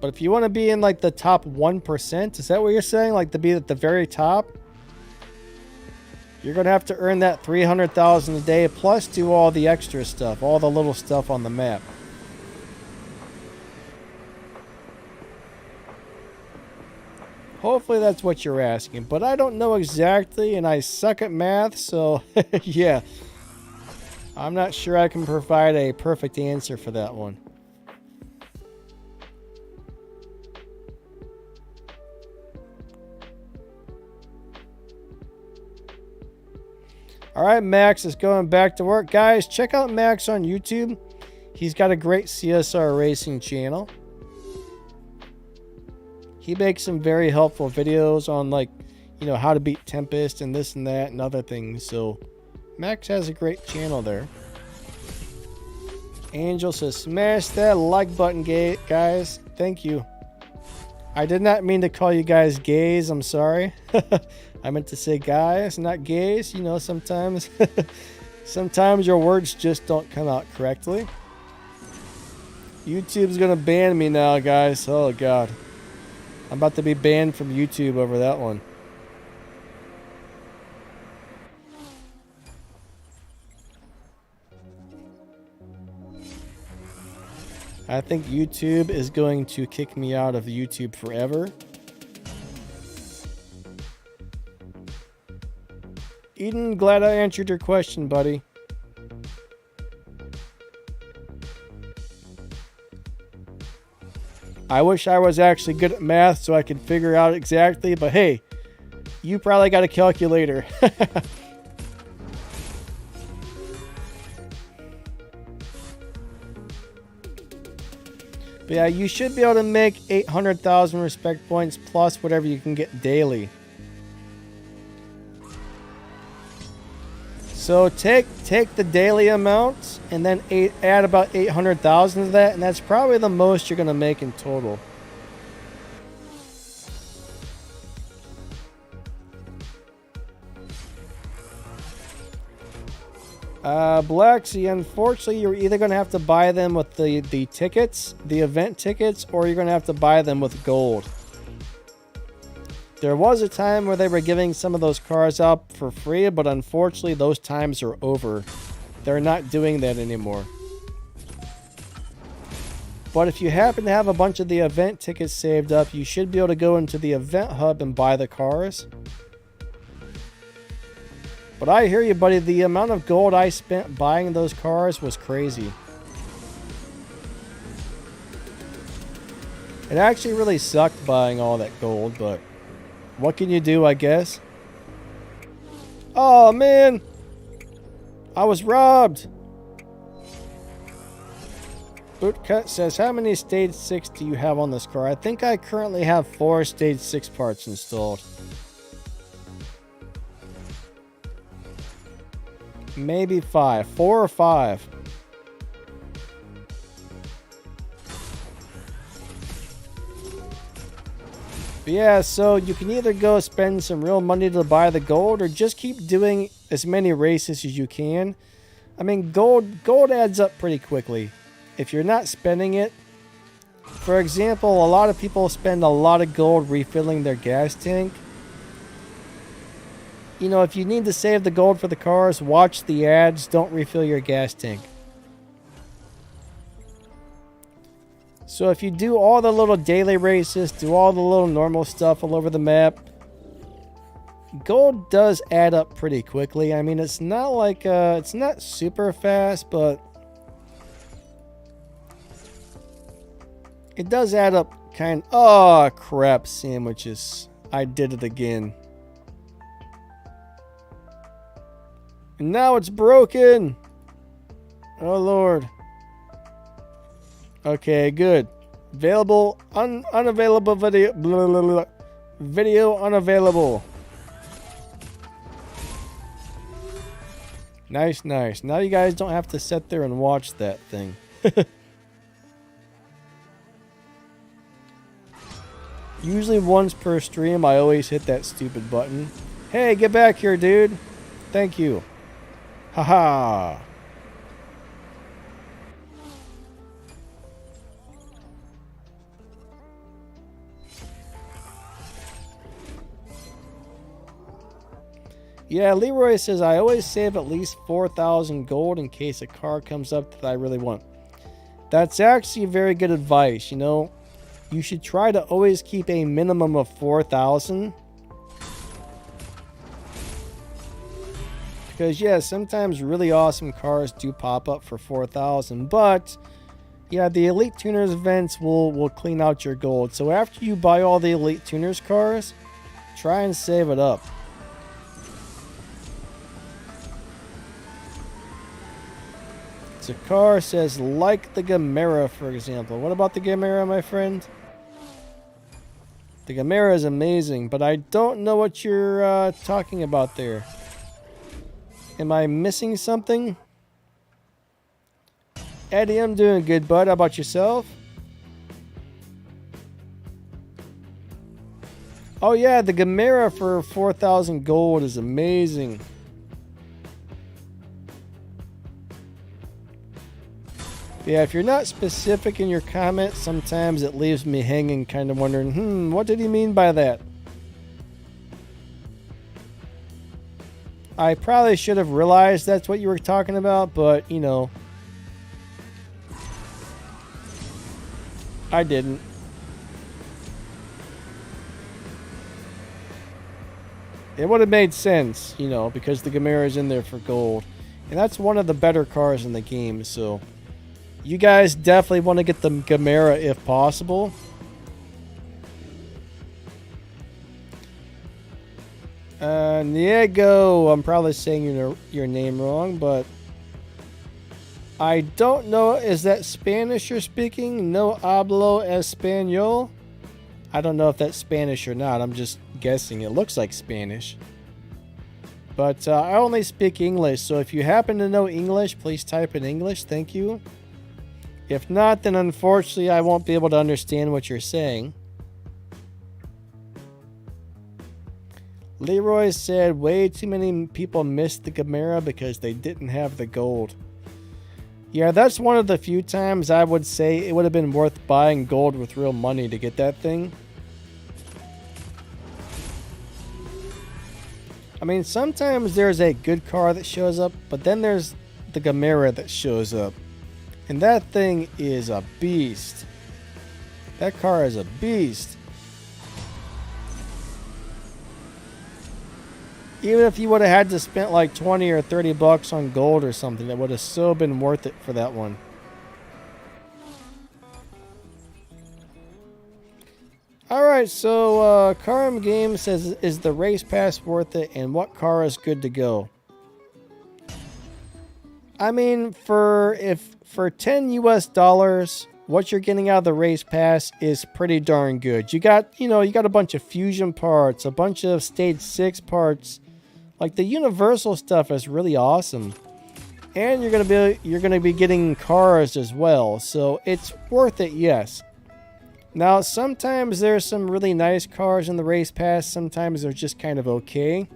if you want to be in like the top 1%, is that what you're saying? Like to be at the very top? You're going to have to earn that 300,000 a day plus do all the extra stuff, all the little stuff on the map. Hopefully that's what you're asking, but I don't know exactly and I suck at math, so yeah. I'm not sure I can provide a perfect answer for that one. All right, Max is going back to work. Guys, check out Max on YouTube. He's got a great CSR racing channel. He makes some very helpful videos on, like, you know, how to beat Tempest and this and that and other things. So Max has a great channel there. Angel says, smash that like button, guys. Thank you. I did not mean to call you guys gays. I'm sorry. I meant to say guys, not gays. You know, sometimes sometimes your words just don't come out correctly. YouTube's gonna ban me now, guys. Oh god, I'm about to be banned from YouTube over that one. I think YouTube is going to kick me out of YouTube forever. Eden, glad I answered your question, buddy. I wish I was actually good at math so I could figure out exactly, but hey, you probably got a calculator. But yeah, you should be able to make 800,000 respect points plus whatever you can get daily. So take the daily amount and then add about 800,000 to that, and that's probably the most you're going to make in total. Blacksy, unfortunately, you're either going to have to buy them with the tickets, the event tickets, or you're going to have to buy them with gold. There was a time where they were giving some of those cars out for free, but unfortunately, those times are over. They're not doing that anymore. But if you happen to have a bunch of the event tickets saved up, you should be able to go into the event hub and buy the cars. But I hear you, buddy. The amount of gold I spent buying those cars was crazy. It actually really sucked buying all that gold, but what can you do, I guess? Oh, man. I was robbed. Bootcut says, how many stage 6 do you have on this car? I think I currently have 4 stage 6 parts installed. Maybe 5. 4 or 5. But yeah, so you can either go spend some real money to buy the gold or just keep doing as many races as you can. I mean, gold adds up pretty quickly if you're not spending it. For example, a lot of people spend a lot of gold refilling their gas tank. You know, if you need to save the gold for the cars, watch the ads. Don't refill your gas tank. So if you do all the little daily races, do all the little normal stuff all over the map, gold does add up pretty quickly. I mean, it's not like, it's not super fast, but it does add up kind of. Oh, crap, sandwiches. I did it again. And now it's broken. Oh, Lord. Okay, good. Available, unavailable video. Blah, blah, blah. Video unavailable. Nice, nice. Now you guys don't have to sit there and watch that thing. Usually once per stream, I always hit that stupid button. Hey, get back here, dude. Thank you. Haha. Yeah, Leroy says, I always save at least 4,000 gold in case a car comes up that I really want. That's actually very good advice, you know. You should try to always keep a minimum of 4,000. Because, yeah, sometimes really awesome cars do pop up for 4,000. But, yeah, the Elite Tuners events will clean out your gold. So after you buy all the Elite Tuners cars, try and save it up. The car says, like the Gamera, for example. What about the Gamera, my friend? The Gamera is amazing, but I don't know what you're talking about there. Am I missing something? Eddie, I'm doing good, bud. How about yourself? Oh yeah, the Gamera for 4,000 gold is amazing. Yeah, if you're not specific in your comments, sometimes it leaves me hanging, kind of wondering, what did he mean by that? I probably should have realized that's what you were talking about, but, you know, I didn't. It would have made sense, you know, because the Gamera is in there for gold. And that's one of the better cars in the game, so you guys definitely want to get the Gamera if possible. Niego, I'm probably saying your name wrong, but I don't know. Is that Spanish you're speaking? No hablo español? I don't know if that's Spanish or not. I'm just guessing. It looks like Spanish. But I only speak English, so if you happen to know English, please type in English. Thank you. If not, then unfortunately I won't be able to understand what you're saying. Leroy said way too many people missed the Gamera because they didn't have the gold. Yeah, that's one of the few times I would say it would have been worth buying gold with real money to get that thing. I mean, sometimes there's a good car that shows up, but then there's the Gamera that shows up. And that thing is a beast. That car is a beast. Even if you would have had to spend like 20 or 30 bucks on gold or something, that would have so been worth it for that one. Alright, so Karim Game says, is the race pass worth it and what car is good to go? I mean, for 10 US dollars, what you're getting out of the race pass is pretty darn good. You got a bunch of fusion parts, a bunch of stage 6 parts. Like the universal stuff is really awesome. And you're going to be getting cars as well. So it's worth it, yes. Now, sometimes there's some really nice cars in the race pass. Sometimes they're just kind of okay.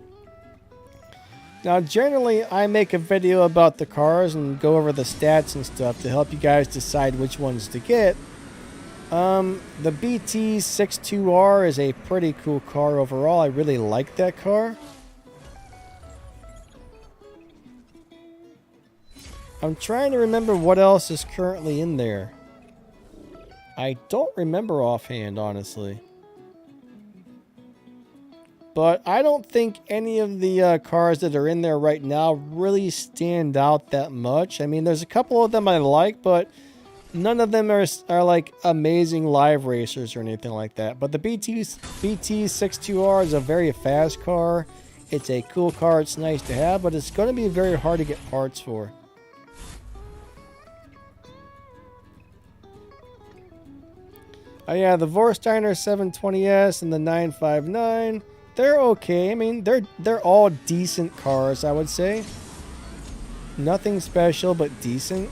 Now, generally, I make a video about the cars and go over the stats and stuff to help you guys decide which ones to get. The BT62R is a pretty cool car overall. I really like that car. I'm trying to remember what else is currently in there. I don't remember offhand, honestly. But I don't think any of the cars that are in there right now really stand out that much. I mean, there's a couple of them I like, but none of them are like amazing live racers or anything like that. But the BT62R is a very fast car. It's a cool car. It's nice to have, but it's going to be very hard to get parts for. Oh yeah, the Vorsteiner 720S and the 959, they're okay. I mean, they're all decent cars, I would say. Nothing special, but decent.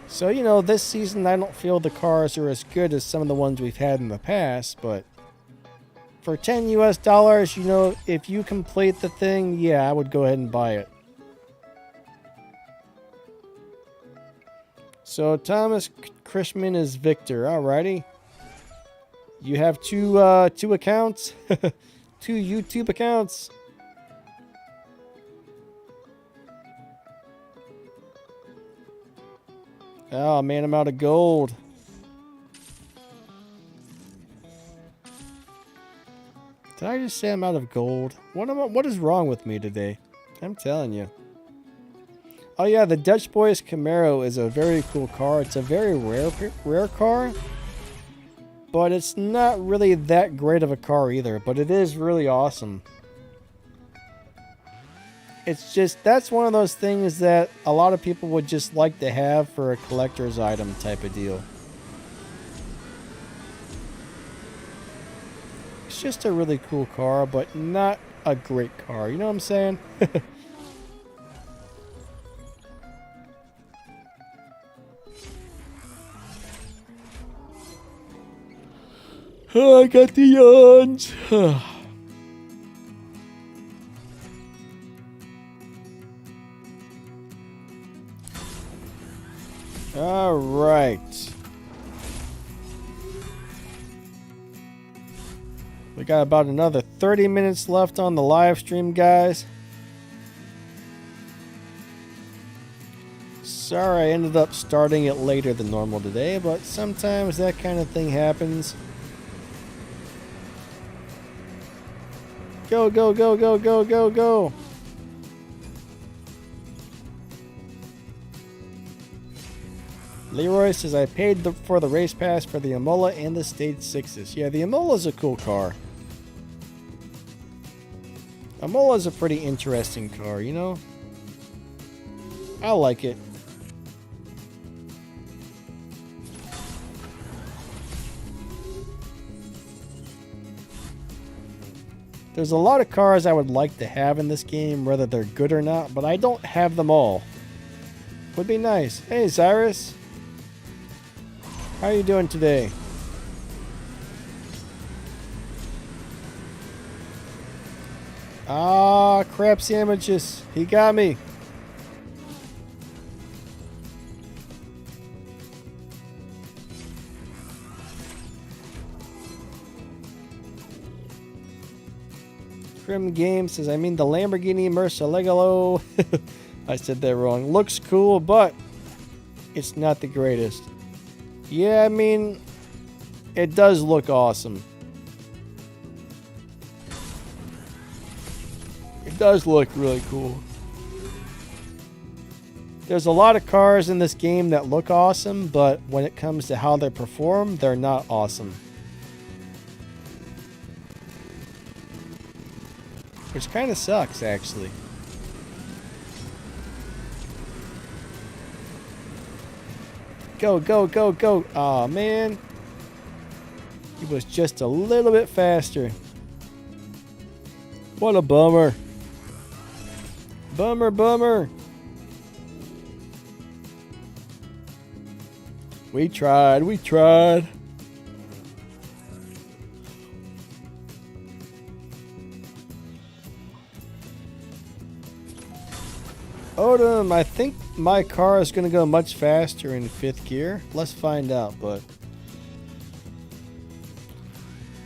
So, you know, this season I don't feel the cars are as good as some of the ones we've had in the past, but for 10 US dollars, you know, if you complete the thing, yeah, I would go ahead and buy it. So Thomas Krishman is Victor. Alrighty. You have two accounts, 2 YouTube accounts. Oh man, I'm out of gold. Did I just say I'm out of gold? What is wrong with me today? I'm telling you. Oh yeah, the Dutch Boys Camaro is a very cool car. It's a very rare car, but it's not really that great of a car either, but it is really awesome. It's just, that's one of those things that a lot of people would just like to have for a collector's item type of deal. It's just a really cool car, but not a great car. You know what I'm saying? Oh, I got the yawns. All right. We got about another 30 minutes left on the live stream, guys. Sorry I ended up starting it later than normal today, but sometimes that kind of thing happens. Go, go, go, go, go, go, go. Leroy says, I paid for the race pass for the Imola and the Stage 6s. Yeah, the Imola's a cool car. Imola's a pretty interesting car, you know? I like it. There's a lot of cars I would like to have in this game, whether they're good or not, but I don't have them all. Would be nice. Hey, Cyrus. How are you doing today? Ah, crab sandwiches. He got me. Grim Game says, I mean the Lamborghini Murcielago. I said that wrong. Looks cool, but it's not the greatest. Yeah, I mean, it does look awesome. It does look really cool. There's a lot of cars in this game that look awesome, but when it comes to how they perform, they're not awesome. Which kind of sucks, actually. Go, go, go, go. Aw, man. He was just a little bit faster. What a bummer. Bummer, bummer. We tried, we tried. Odom, I think my car is going to go much faster in 5th gear. Let's find out, but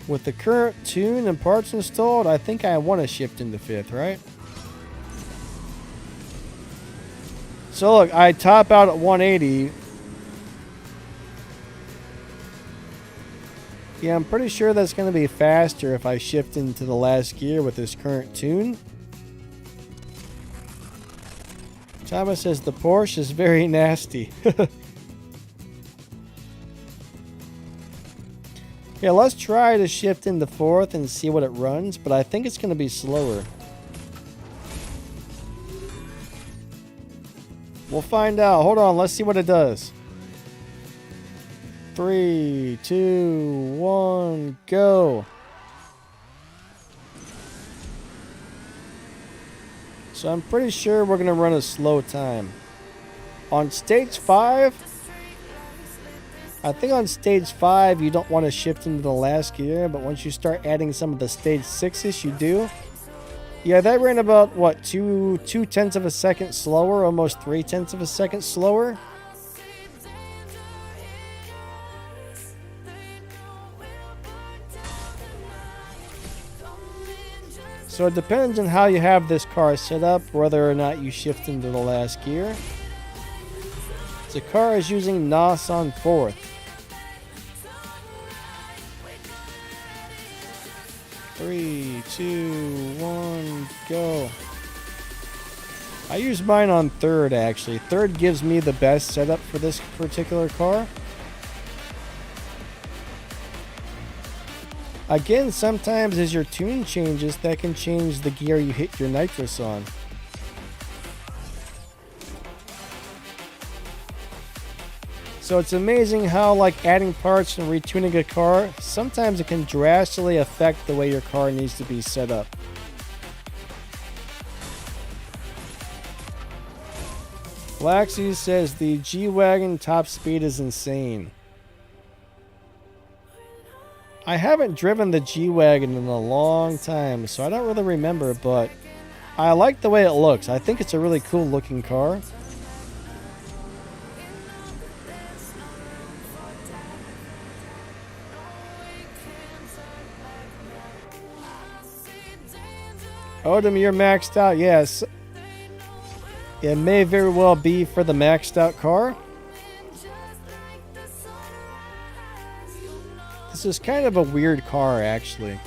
with the current tune and parts installed, I think I want to shift into 5th, right? So look, I top out at 180. Yeah, I'm pretty sure that's going to be faster if I shift into the last gear with this current tune. Thomas says the Porsche is very nasty. Yeah, let's try to shift into 4th and see what it runs, but I think it's going to be slower. We'll find out. Hold on, let's see what it does. 3, 2, 1, go. So I'm pretty sure we're going to run a slow time. On stage 5, I think on stage 5 you don't want to shift into the last gear, but once you start adding some of the stage 6s, you do. Yeah, that ran about, what, 2/10 of a second slower, almost 3/10 of a second slower. So it depends on how you have this car set up, whether or not you shift into the last gear. The car is using NOS on 4th. Three, 2, 1, go. I use mine on 3rd, actually. 3rd gives me the best setup for this particular car. Again, sometimes as your tune changes, that can change the gear you hit your nitrous on. So it's amazing how, like, adding parts and retuning a car, sometimes it can drastically affect the way your car needs to be set up. Laxi says the G-Wagon top speed is insane. I haven't driven the G-Wagon in a long time, so I don't really remember, but I like the way it looks. I think it's a really cool looking car. Odom, you're maxed out. Yes. It may very well be for the maxed out car. This is kind of a weird car, actually.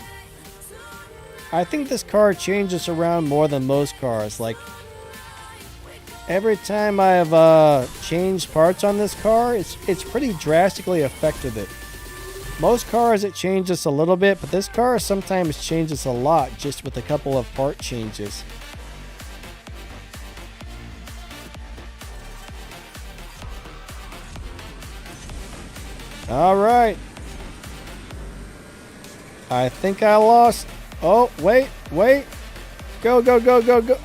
I think this car changes around more than most cars. Like, every time I've changed parts on this car, it's pretty drastically affected it. Most cars it changes a little bit, but this car sometimes changes a lot just with a couple of part changes. All right. I think I lost. Oh, wait. Go.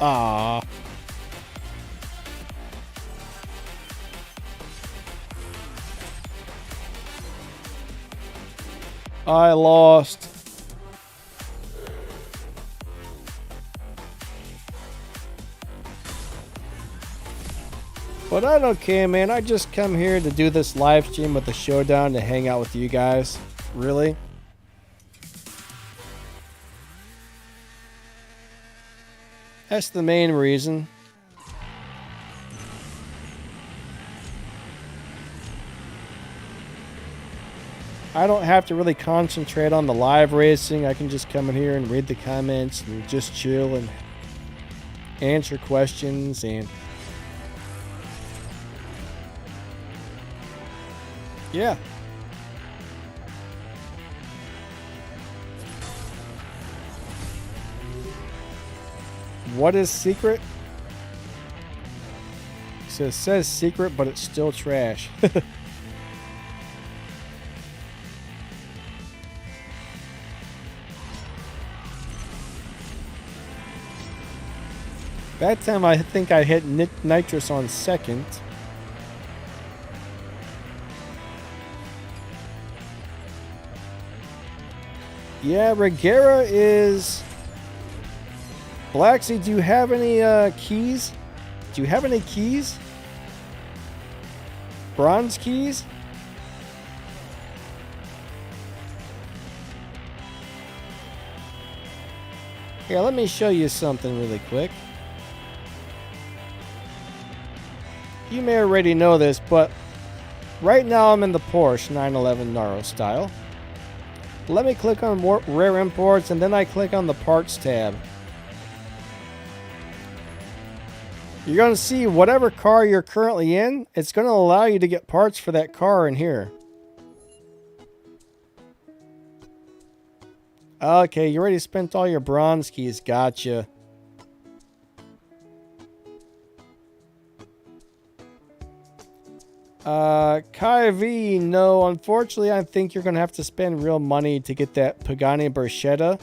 Ah. I lost. But I don't care, man. I just come here to do this live stream with the Showdown to hang out with you guys. Really? That's the main reason. I don't have to really concentrate on the live racing. I can just come in here and read the comments and just chill and answer questions and... yeah. What is secret? So it says secret, but it's still trash. That time I think I hit nitrous on second. Yeah, Regera is... Blacksy, do you have any keys? Do you have any keys? Bronze keys? Here, let me show you something really quick. You may already know this, but right now I'm in the Porsche 911 Naro style. Let me click on Rare Imports, and then I click on the Parts tab. You're going to see whatever car you're currently in, it's going to allow you to get parts for that car in here. Okay, you already spent all your bronze keys. Gotcha. Kai V, no, unfortunately, I think you're going to have to spend real money to get that Pagani Barchetta,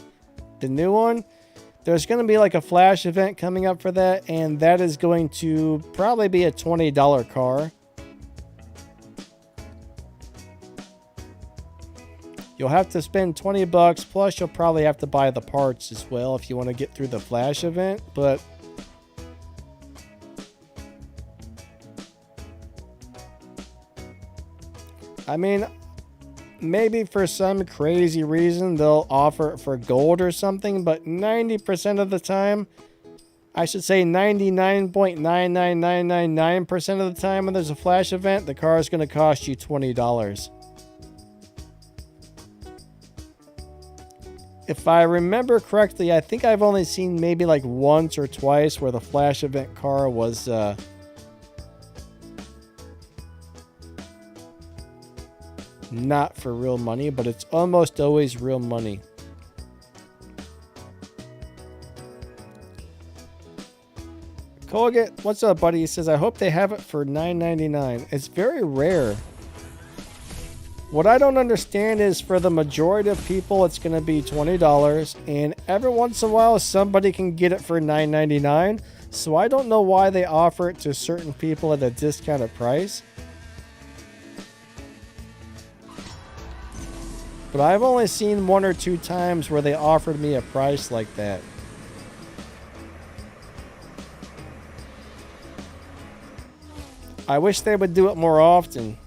the new one. There's going to be like a flash event coming up for that, and that is going to probably be a $20 car. You'll have to spend 20 bucks, plus you'll probably have to buy the parts as well if you want to get through the flash event, but... I mean, maybe for some crazy reason they'll offer it for gold or something, but 90% of the time, I should say 99.99999% of the time when there's a flash event, the car is going to cost you $20. If I remember correctly, I think I've only seen maybe like once or twice where the flash event car was... not for real money, but it's almost always real money. Colgate, what's up, buddy? He says, I hope they have it for $9.99. It's very rare. What I don't understand is for the majority of people, it's going to be $20, and every once in a while, somebody can get it for $9.99. So I don't know why they offer it to certain people at a discounted price. But I've only seen 1 or 2 times where they offered me a price like that. I wish they would do it more often.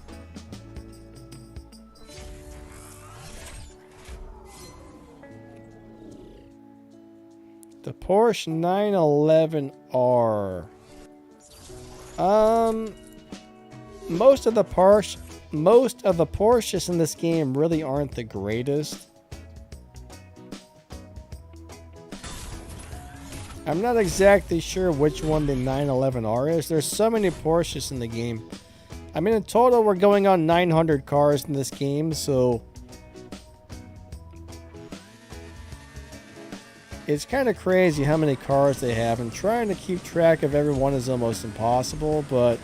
The Porsche 911R. Most of the Porsches in this game really aren't the greatest. I'm not exactly sure which one the 911R is. There's so many Porsches in the game. I mean, in total, we're going on 900 cars in this game, so it's kind of crazy how many cars they have, and trying to keep track of everyone is almost impossible, but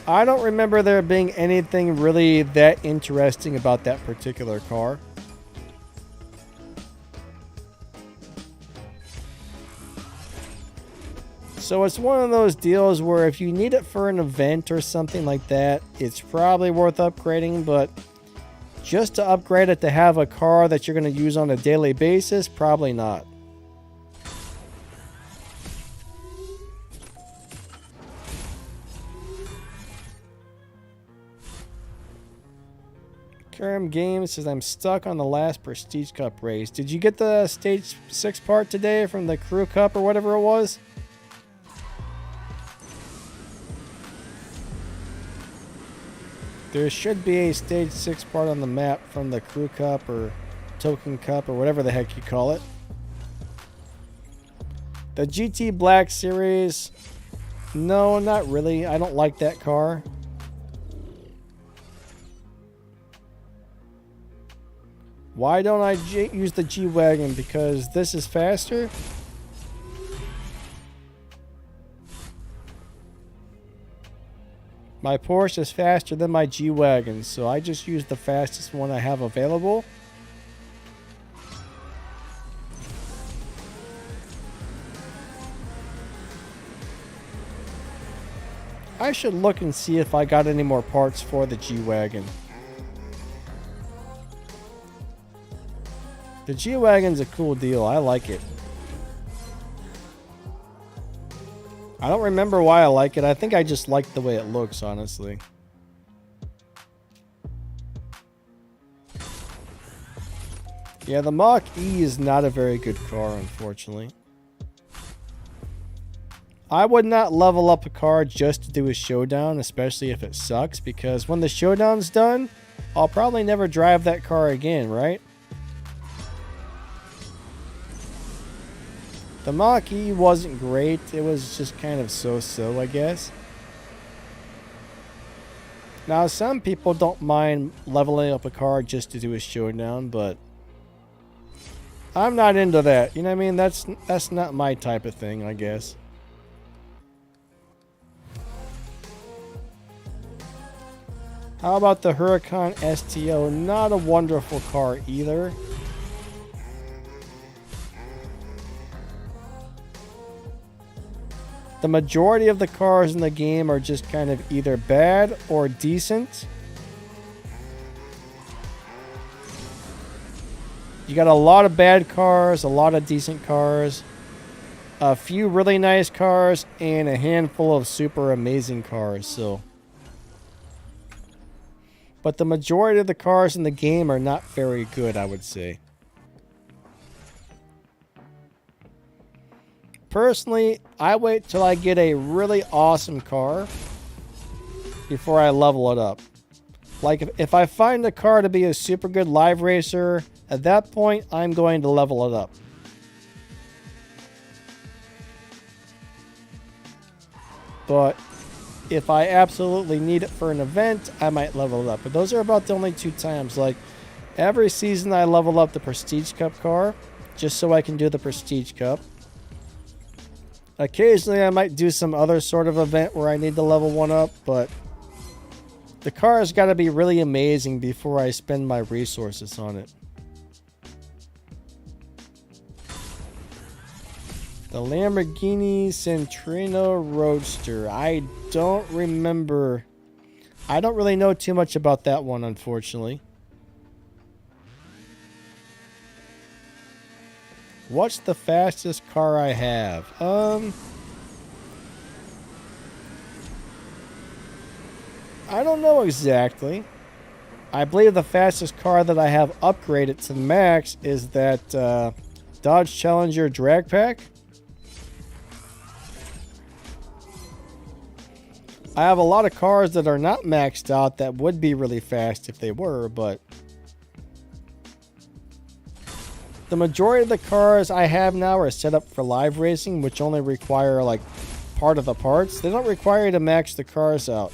I don't remember there being anything really that interesting about that particular car. So it's one of those deals where if you need it for an event or something like that, it's probably worth upgrading, but just to upgrade it to have a car that you're going to use on a daily basis, probably not. Karam Games says, I'm stuck on the last Prestige Cup race. Did you get the Stage 6 part today from the Crew Cup or whatever it was? There should be a Stage 6 part on the map from the Crew Cup or Token Cup or whatever the heck you call it. The GT Black Series, no, not really. I don't like that car. Why don't I use the G-Wagon? Because this is faster? My Porsche is faster than my G-Wagon, so I just use the fastest one I have available. I should look and see if I got any more parts for the G-Wagon. The G-Wagon's a cool deal. I like it. I don't remember why I like it. I think I just like the way it looks, honestly. Yeah, the Mach-E is not a very good car, unfortunately. I would not level up a car just to do a showdown, especially if it sucks, because when the showdown's done, I'll probably never drive that car again, right? The Mach-E wasn't great. It was just kind of so-so, I guess. Now, some people don't mind leveling up a car just to do a showdown, but I'm not into that. You know what I mean? That's not my type of thing, I guess. How about the Huracan STO? Not a wonderful car either. The majority of the cars in the game are just kind of either bad or decent. You got a lot of bad cars, a lot of decent cars, a few really nice cars, and a handful of super amazing cars. So, but the majority of the cars in the game are not very good, I would say. Personally, I wait till I get a really awesome car before I level it up. Like, if I find a car to be a super good live racer, at that point, I'm going to level it up. But if I absolutely need it for an event, I might level it up. But those are about the only two times. Like, every season I level up the Prestige Cup car, just so I can do the Prestige Cup. Occasionally, I might do some other sort of event where I need to level one up, but the car has got to be really amazing before I spend my resources on it. The Lamborghini Centrino Roadster. I don't remember. I don't really know too much about that one, unfortunately. What's the fastest car I have? I don't know exactly. I believe the fastest car that I have upgraded to the max is that Dodge Challenger Drag Pack. I have a lot of cars that are not maxed out that would be really fast if they were, but The majority of the cars I have now are set up for live racing, which only require like part of the parts. They don't require you to max the cars out.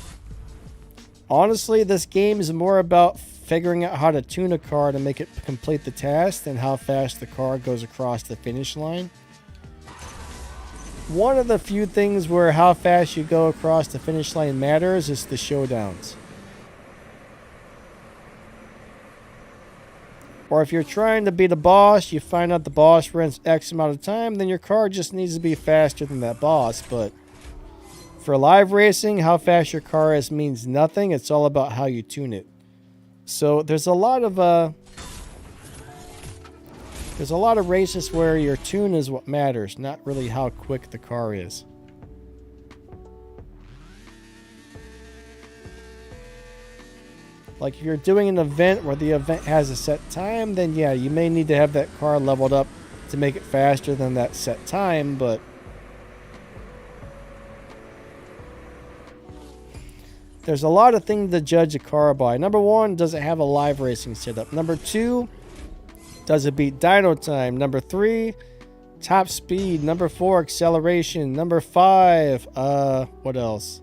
Honestly, this game is more about figuring out how to tune a car to make it complete the task than how fast the car goes across the finish line. One of the few things where how fast you go across the finish line matters is the showdowns. Or if you're trying to beat a boss, you find out the boss runs X amount of time, then your car just needs to be faster than that boss. But for live racing, how fast your car is means nothing. It's all about how you tune it. So there's a lot of races where your tune is what matters, not really how quick the car is. Like if you're doing an event where the event has a set time, then yeah, you may need to have that car leveled up to make it faster than that set time, but there's a lot of things to judge a car by. Number one, does it have a live racing setup? Number two, does it beat dyno time? Number three, top speed. Number four, acceleration. Number five, what else?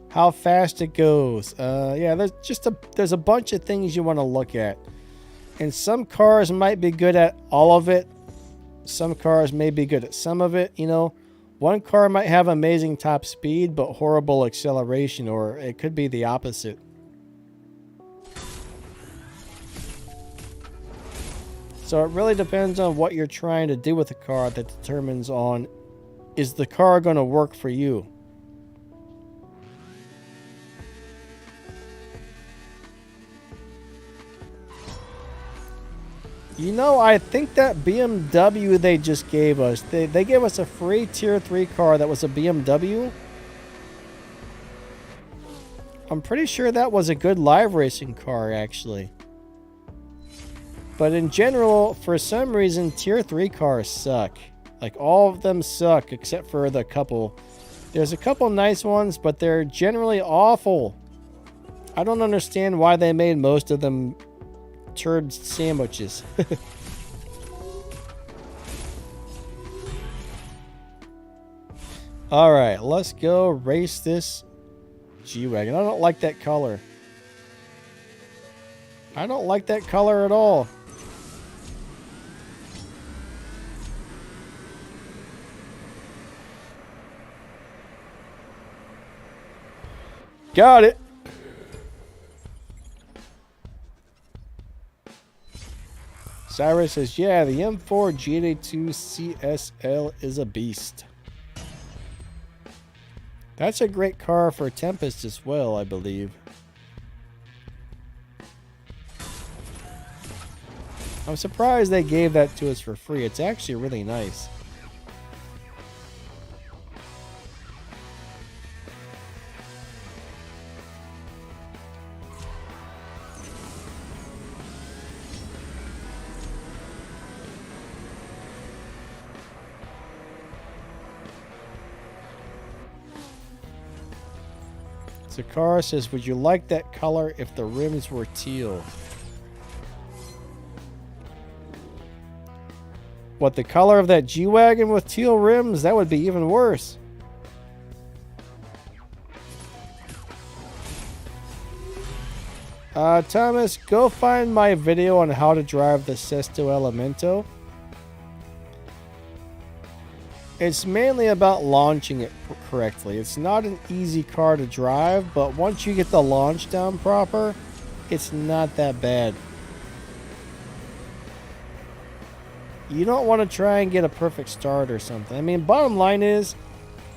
How fast it goes. Yeah, there's a bunch of things you want to look at. And some cars might be good at all of it. Some cars may be good at some of it, you know. One car might have amazing top speed, but horrible acceleration, or it could be the opposite. So it really depends on what you're trying to do with the car that determines on, is the car going to work for you? You know, I think that BMW they just gave us, they gave us a free tier 3 car that was a BMW. I'm pretty sure that was a good live racing car, actually. But in general, for some reason, tier 3 cars suck. Like, all of them suck, except for the couple. There's a couple nice ones, but they're generally awful. I don't understand why they made most of them turd sandwiches. Alright, let's go race this G-Wagon. I don't like that color. I don't like that color at all. Got it. Cyrus says, yeah, the M4 GT2 CSL is a beast. That's a great car for Tempest as well, I believe. I'm surprised they gave that to us for free. It's actually really nice. Sakara says, would you like that color if the rims were teal? What, the color of that G-Wagon with teal rims? That would be even worse. Thomas, go find my video on how to drive the Sesto Elemento. It's mainly about launching it correctly. It's not an easy car to drive, but once you get the launch down proper, it's not that bad. You don't want to try and get a perfect start or something. I mean, bottom line is,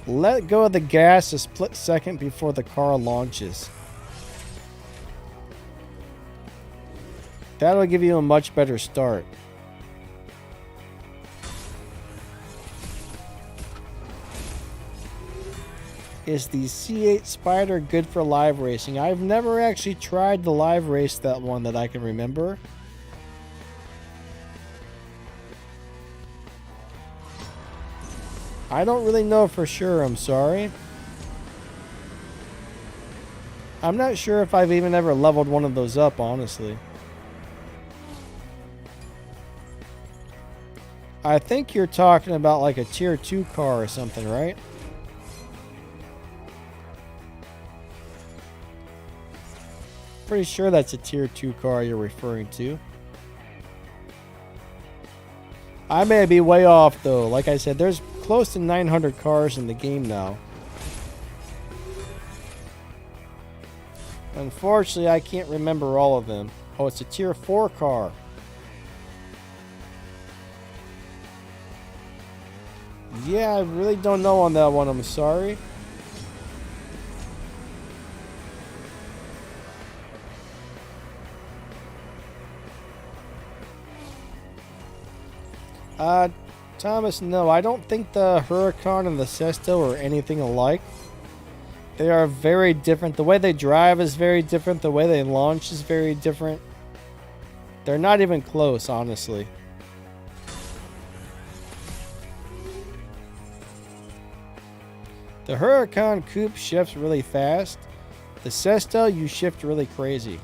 let go of the gas a split second before the car launches. That'll give you a much better start. Is the C8 Spider good for live racing? I've never actually tried to live race that one that I can remember. I don't really know for sure, I'm sorry. I'm not sure if I've even ever leveled one of those up, honestly. I think you're talking about like a tier 2 car or something, right? Pretty sure that's a tier 2 car you're referring to. I may be way off though. Like I said, there's close to 900 cars in the game now. Unfortunately, I can't remember all of them. Oh, it's a tier 4 car. Yeah, I really don't know on that one. I'm sorry. Thomas, no, I don't think the Huracan and the Sesto are anything alike. They are very different. The way they drive is very different. The way they launch is very different. They're not even close, honestly. The Huracan coupe shifts really fast. The Sesto, you shift really crazy.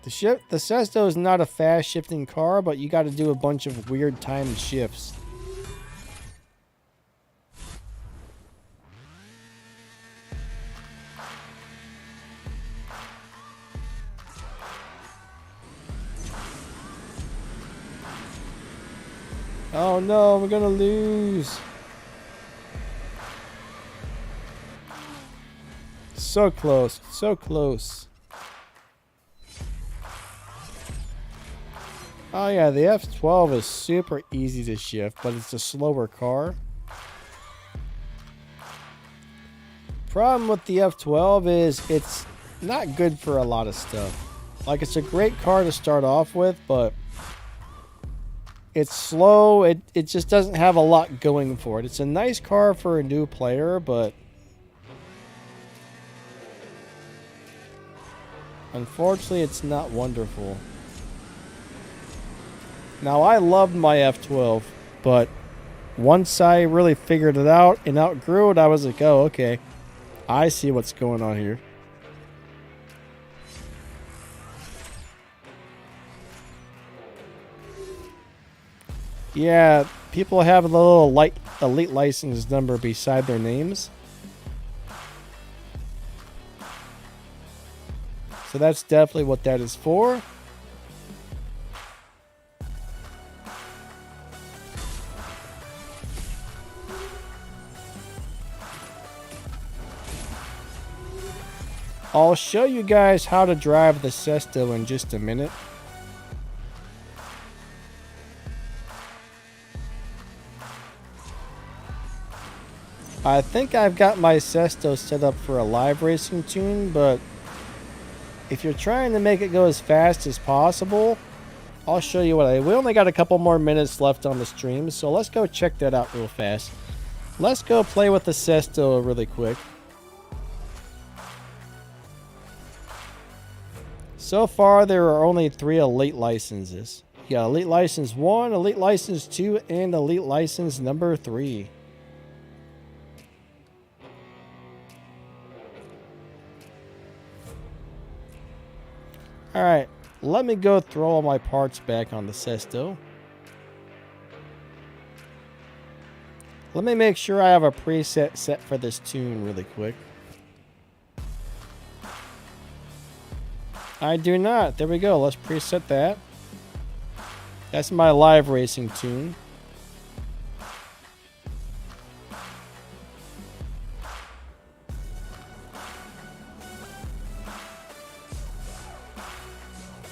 The Sesto is not a fast shifting car, but you got to do a bunch of weird timed shifts. Oh no, we're gonna lose. So close, so close. Oh yeah, the F12 is super easy to shift, but it's a slower car. Problem with the F12 is it's not good for a lot of stuff. Like, it's a great car to start off with, but it's slow. It just doesn't have a lot going for it. It's a nice car for a new player, but unfortunately it's not wonderful. Now, I loved my F12, but once I really figured it out and outgrew it, I was like, oh, okay. I see what's going on here. Yeah, people have a little elite license number beside their names. So that's definitely what that is for. I'll show you guys how to drive the Sesto in just a minute. I think I've got my Sesto set up for a live racing tune, but if you're trying to make it go as fast as possible, I'll show you we only got a couple more minutes left on the stream, so let's go check that out real fast. Let's go play with the Sesto really quick. So far, there are only 3 elite licenses. You got Elite License 1, Elite License 2, and Elite License number 3. Alright, let me go throw all my parts back on the Sesto. Let me make sure I have a preset set for this tune really quick. I do not. There we go. Let's preset that. That's my live racing tune.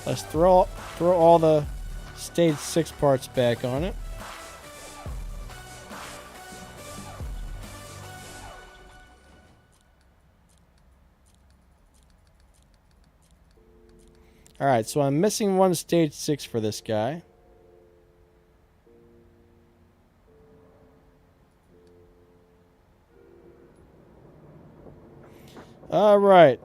Let's throw all the stage 6 parts back on it. Alright, so I'm missing one stage 6 for this guy. Alright.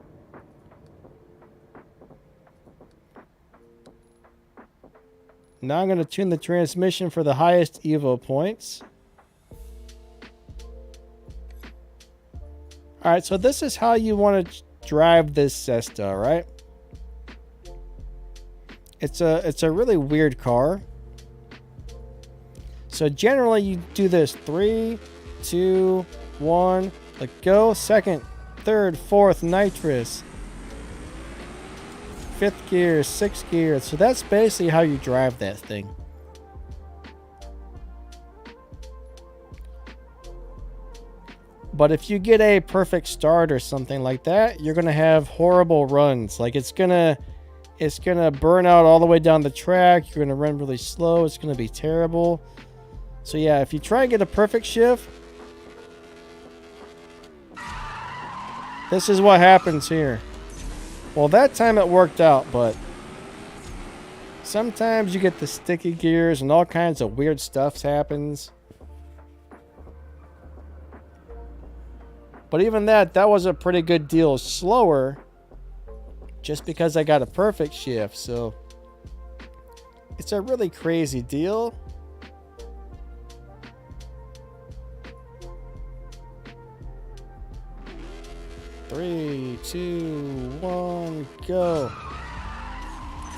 Now I'm going to tune the transmission for the highest Evo points. Alright, so this is how you want to drive this Sesto, right? It's a really weird car. So generally you do this 3, 2, 1, let go, second, third, fourth, nitrous, fifth gear, sixth gear. So that's basically how you drive that thing. But if you get a perfect start or something like that, you're gonna have horrible runs. Like it's gonna burn out all the way down the track. You're gonna run really slow. It's gonna be terrible. So yeah, if you try and get a perfect shift, this is what happens here. Well, that time it worked out, but sometimes you get the sticky gears and all kinds of weird stuff happens. But even that was a pretty good deal slower just because I got a perfect shift. So it's a really crazy deal. Three, 2, 1, go.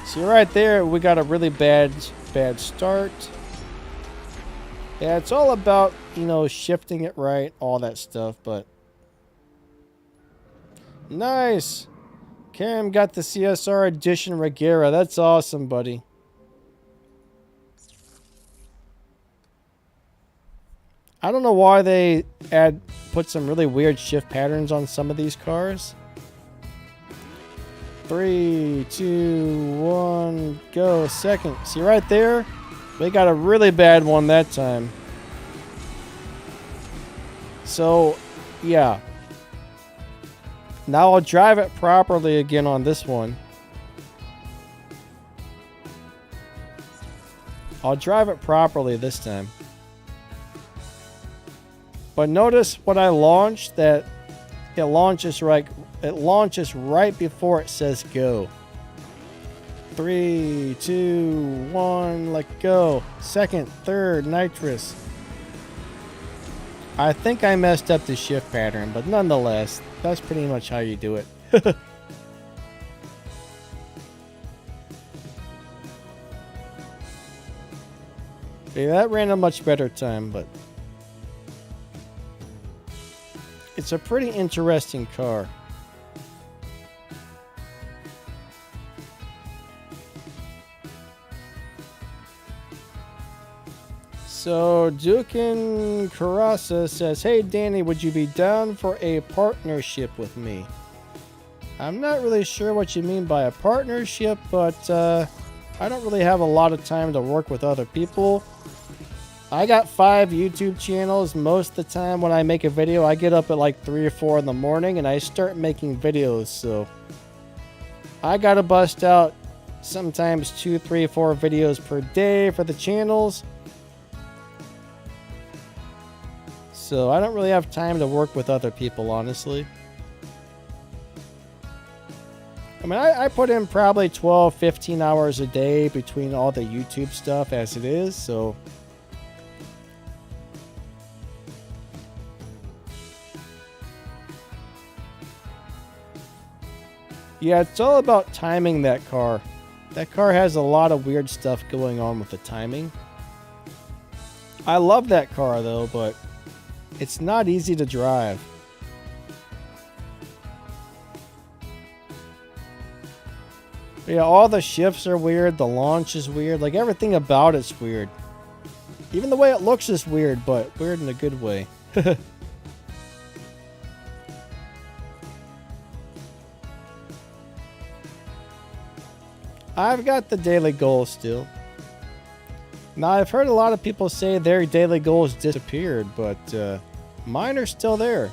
See right there, we got a really bad start. Yeah, it's all about, you know, shifting it right, all that stuff, but nice. Cam got the CSR edition Regera. That's awesome, buddy. I don't know why they put some really weird shift patterns on some of these cars. 3, 2, 1, go. Second. See right there? We got a really bad one that time. So, yeah. Now I'll drive it properly again on this one. I'll drive it properly this time. But notice when I launch that it launches right before it says go. 3, 2, 1, let go. Second, third, nitrous. I think I messed up the shift pattern, but nonetheless, that's pretty much how you do it. Yeah, that ran a much better time, but it's a pretty interesting car. So Dukin Carasa says, hey Danny, would you be down for a partnership with me? I'm not really sure what you mean by a partnership, but I don't really have a lot of time to work with other people. I got 5 YouTube channels. Most of the time when I make a video, I get up at like 3 or 4 in the morning and I start making videos. So I gotta bust out sometimes 2, 3, 4 videos per day for the channels. So I don't really have time to work with other people, honestly. I mean, I put in probably 12, 15 hours a day between all the YouTube stuff as it is, so. Yeah, it's all about timing that car. That car has a lot of weird stuff going on with the timing. I love that car though, but it's not easy to drive. Yeah, all the shifts are weird. The launch is weird. Like everything about it's weird. Even the way it looks is weird, but weird in a good way. I've got the daily goals still. Now, I've heard a lot of people say their daily goals disappeared, but mine are still there.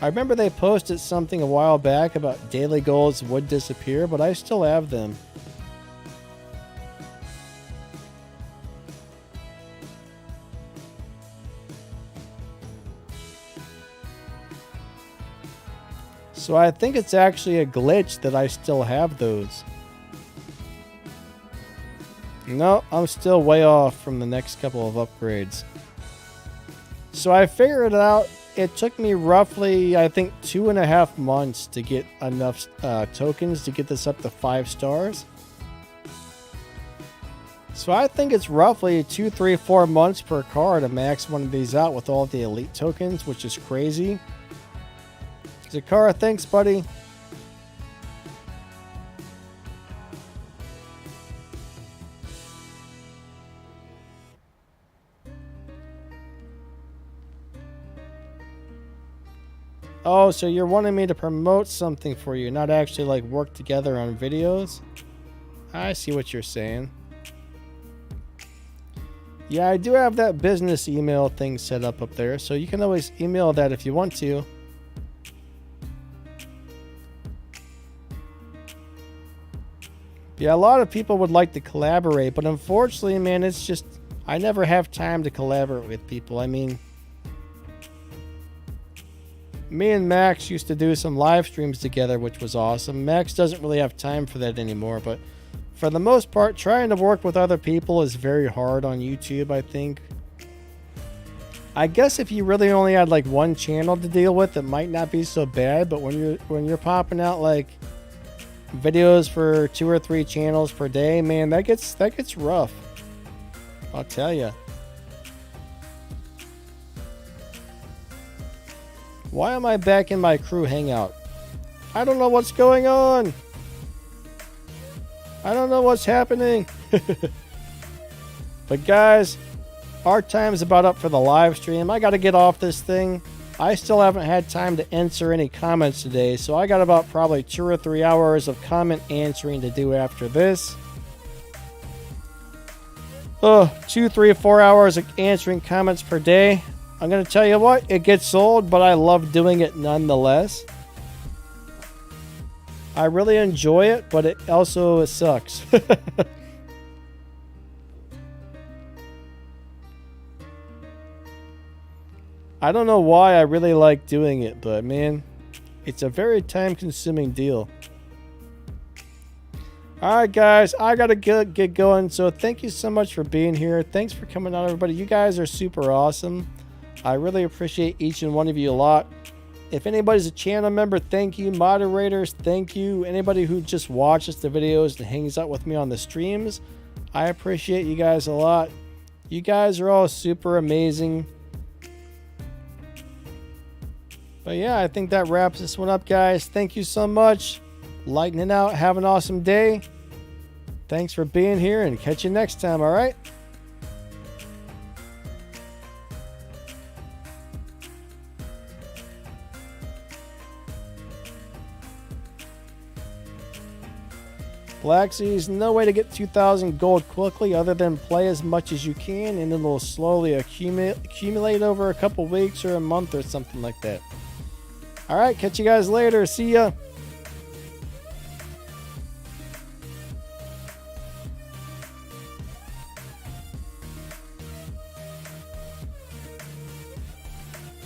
I remember they posted something a while back about daily goals would disappear, but I still have them. So I think it's actually a glitch that I still have those. No, I'm still way off from the next couple of upgrades. So I figured it out. It took me roughly, I think, 2.5 months to get enough tokens to get this up to 5 stars. So I think it's roughly 2, 3, 4 months per car to max one of these out with all the elite tokens, which is crazy. Zakara, thanks, buddy. Oh, so you're wanting me to promote something for you, not actually like work together on videos? I see what you're saying. Yeah, I do have that business email thing set up there, so you can always email that if you want to. Yeah, a lot of people would like to collaborate, but unfortunately, man, it's just, I never have time to collaborate with people. I mean, me and Max used to do some live streams together, which was awesome. Max doesn't really have time for that anymore, but for the most part, trying to work with other people is very hard on YouTube, I think. I guess if you really only had like one channel to deal with, it might not be so bad, but when you're popping out like videos for 2 or 3 channels per day, man, that gets rough. I'll tell you. Why am I back in my crew hangout? I don't know what's going on. I don't know what's happening. But guys, our time's about up for the live stream. I got to get off this thing. I still haven't had time to answer any comments today, so I got about probably 2 or 3 hours of comment answering to do after this. 2, 3, 4 hours of answering comments per day. I'm going to tell you what, it gets old, but I love doing it nonetheless. I really enjoy it, but it also sucks. I don't know why I really like doing it, but man, it's a very time-consuming deal. Alright guys, I gotta get going, so thank you so much for being here. Thanks for coming out, everybody. You guys are super awesome. I really appreciate each and one of you a lot. If anybody's a channel member, thank you. Moderators, thank you. Anybody who just watches the videos and hangs out with me on the streams, I appreciate you guys a lot. You guys are all super amazing. But yeah, I think that wraps this one up, guys. Thank you so much. Lightning out. Have an awesome day. Thanks for being here, and catch you next time, all right? Black Seas, no way to get 2,000 gold quickly other than play as much as you can, and it'll slowly accumulate over a couple weeks or a month or something like that. Alright, catch you guys later. See ya.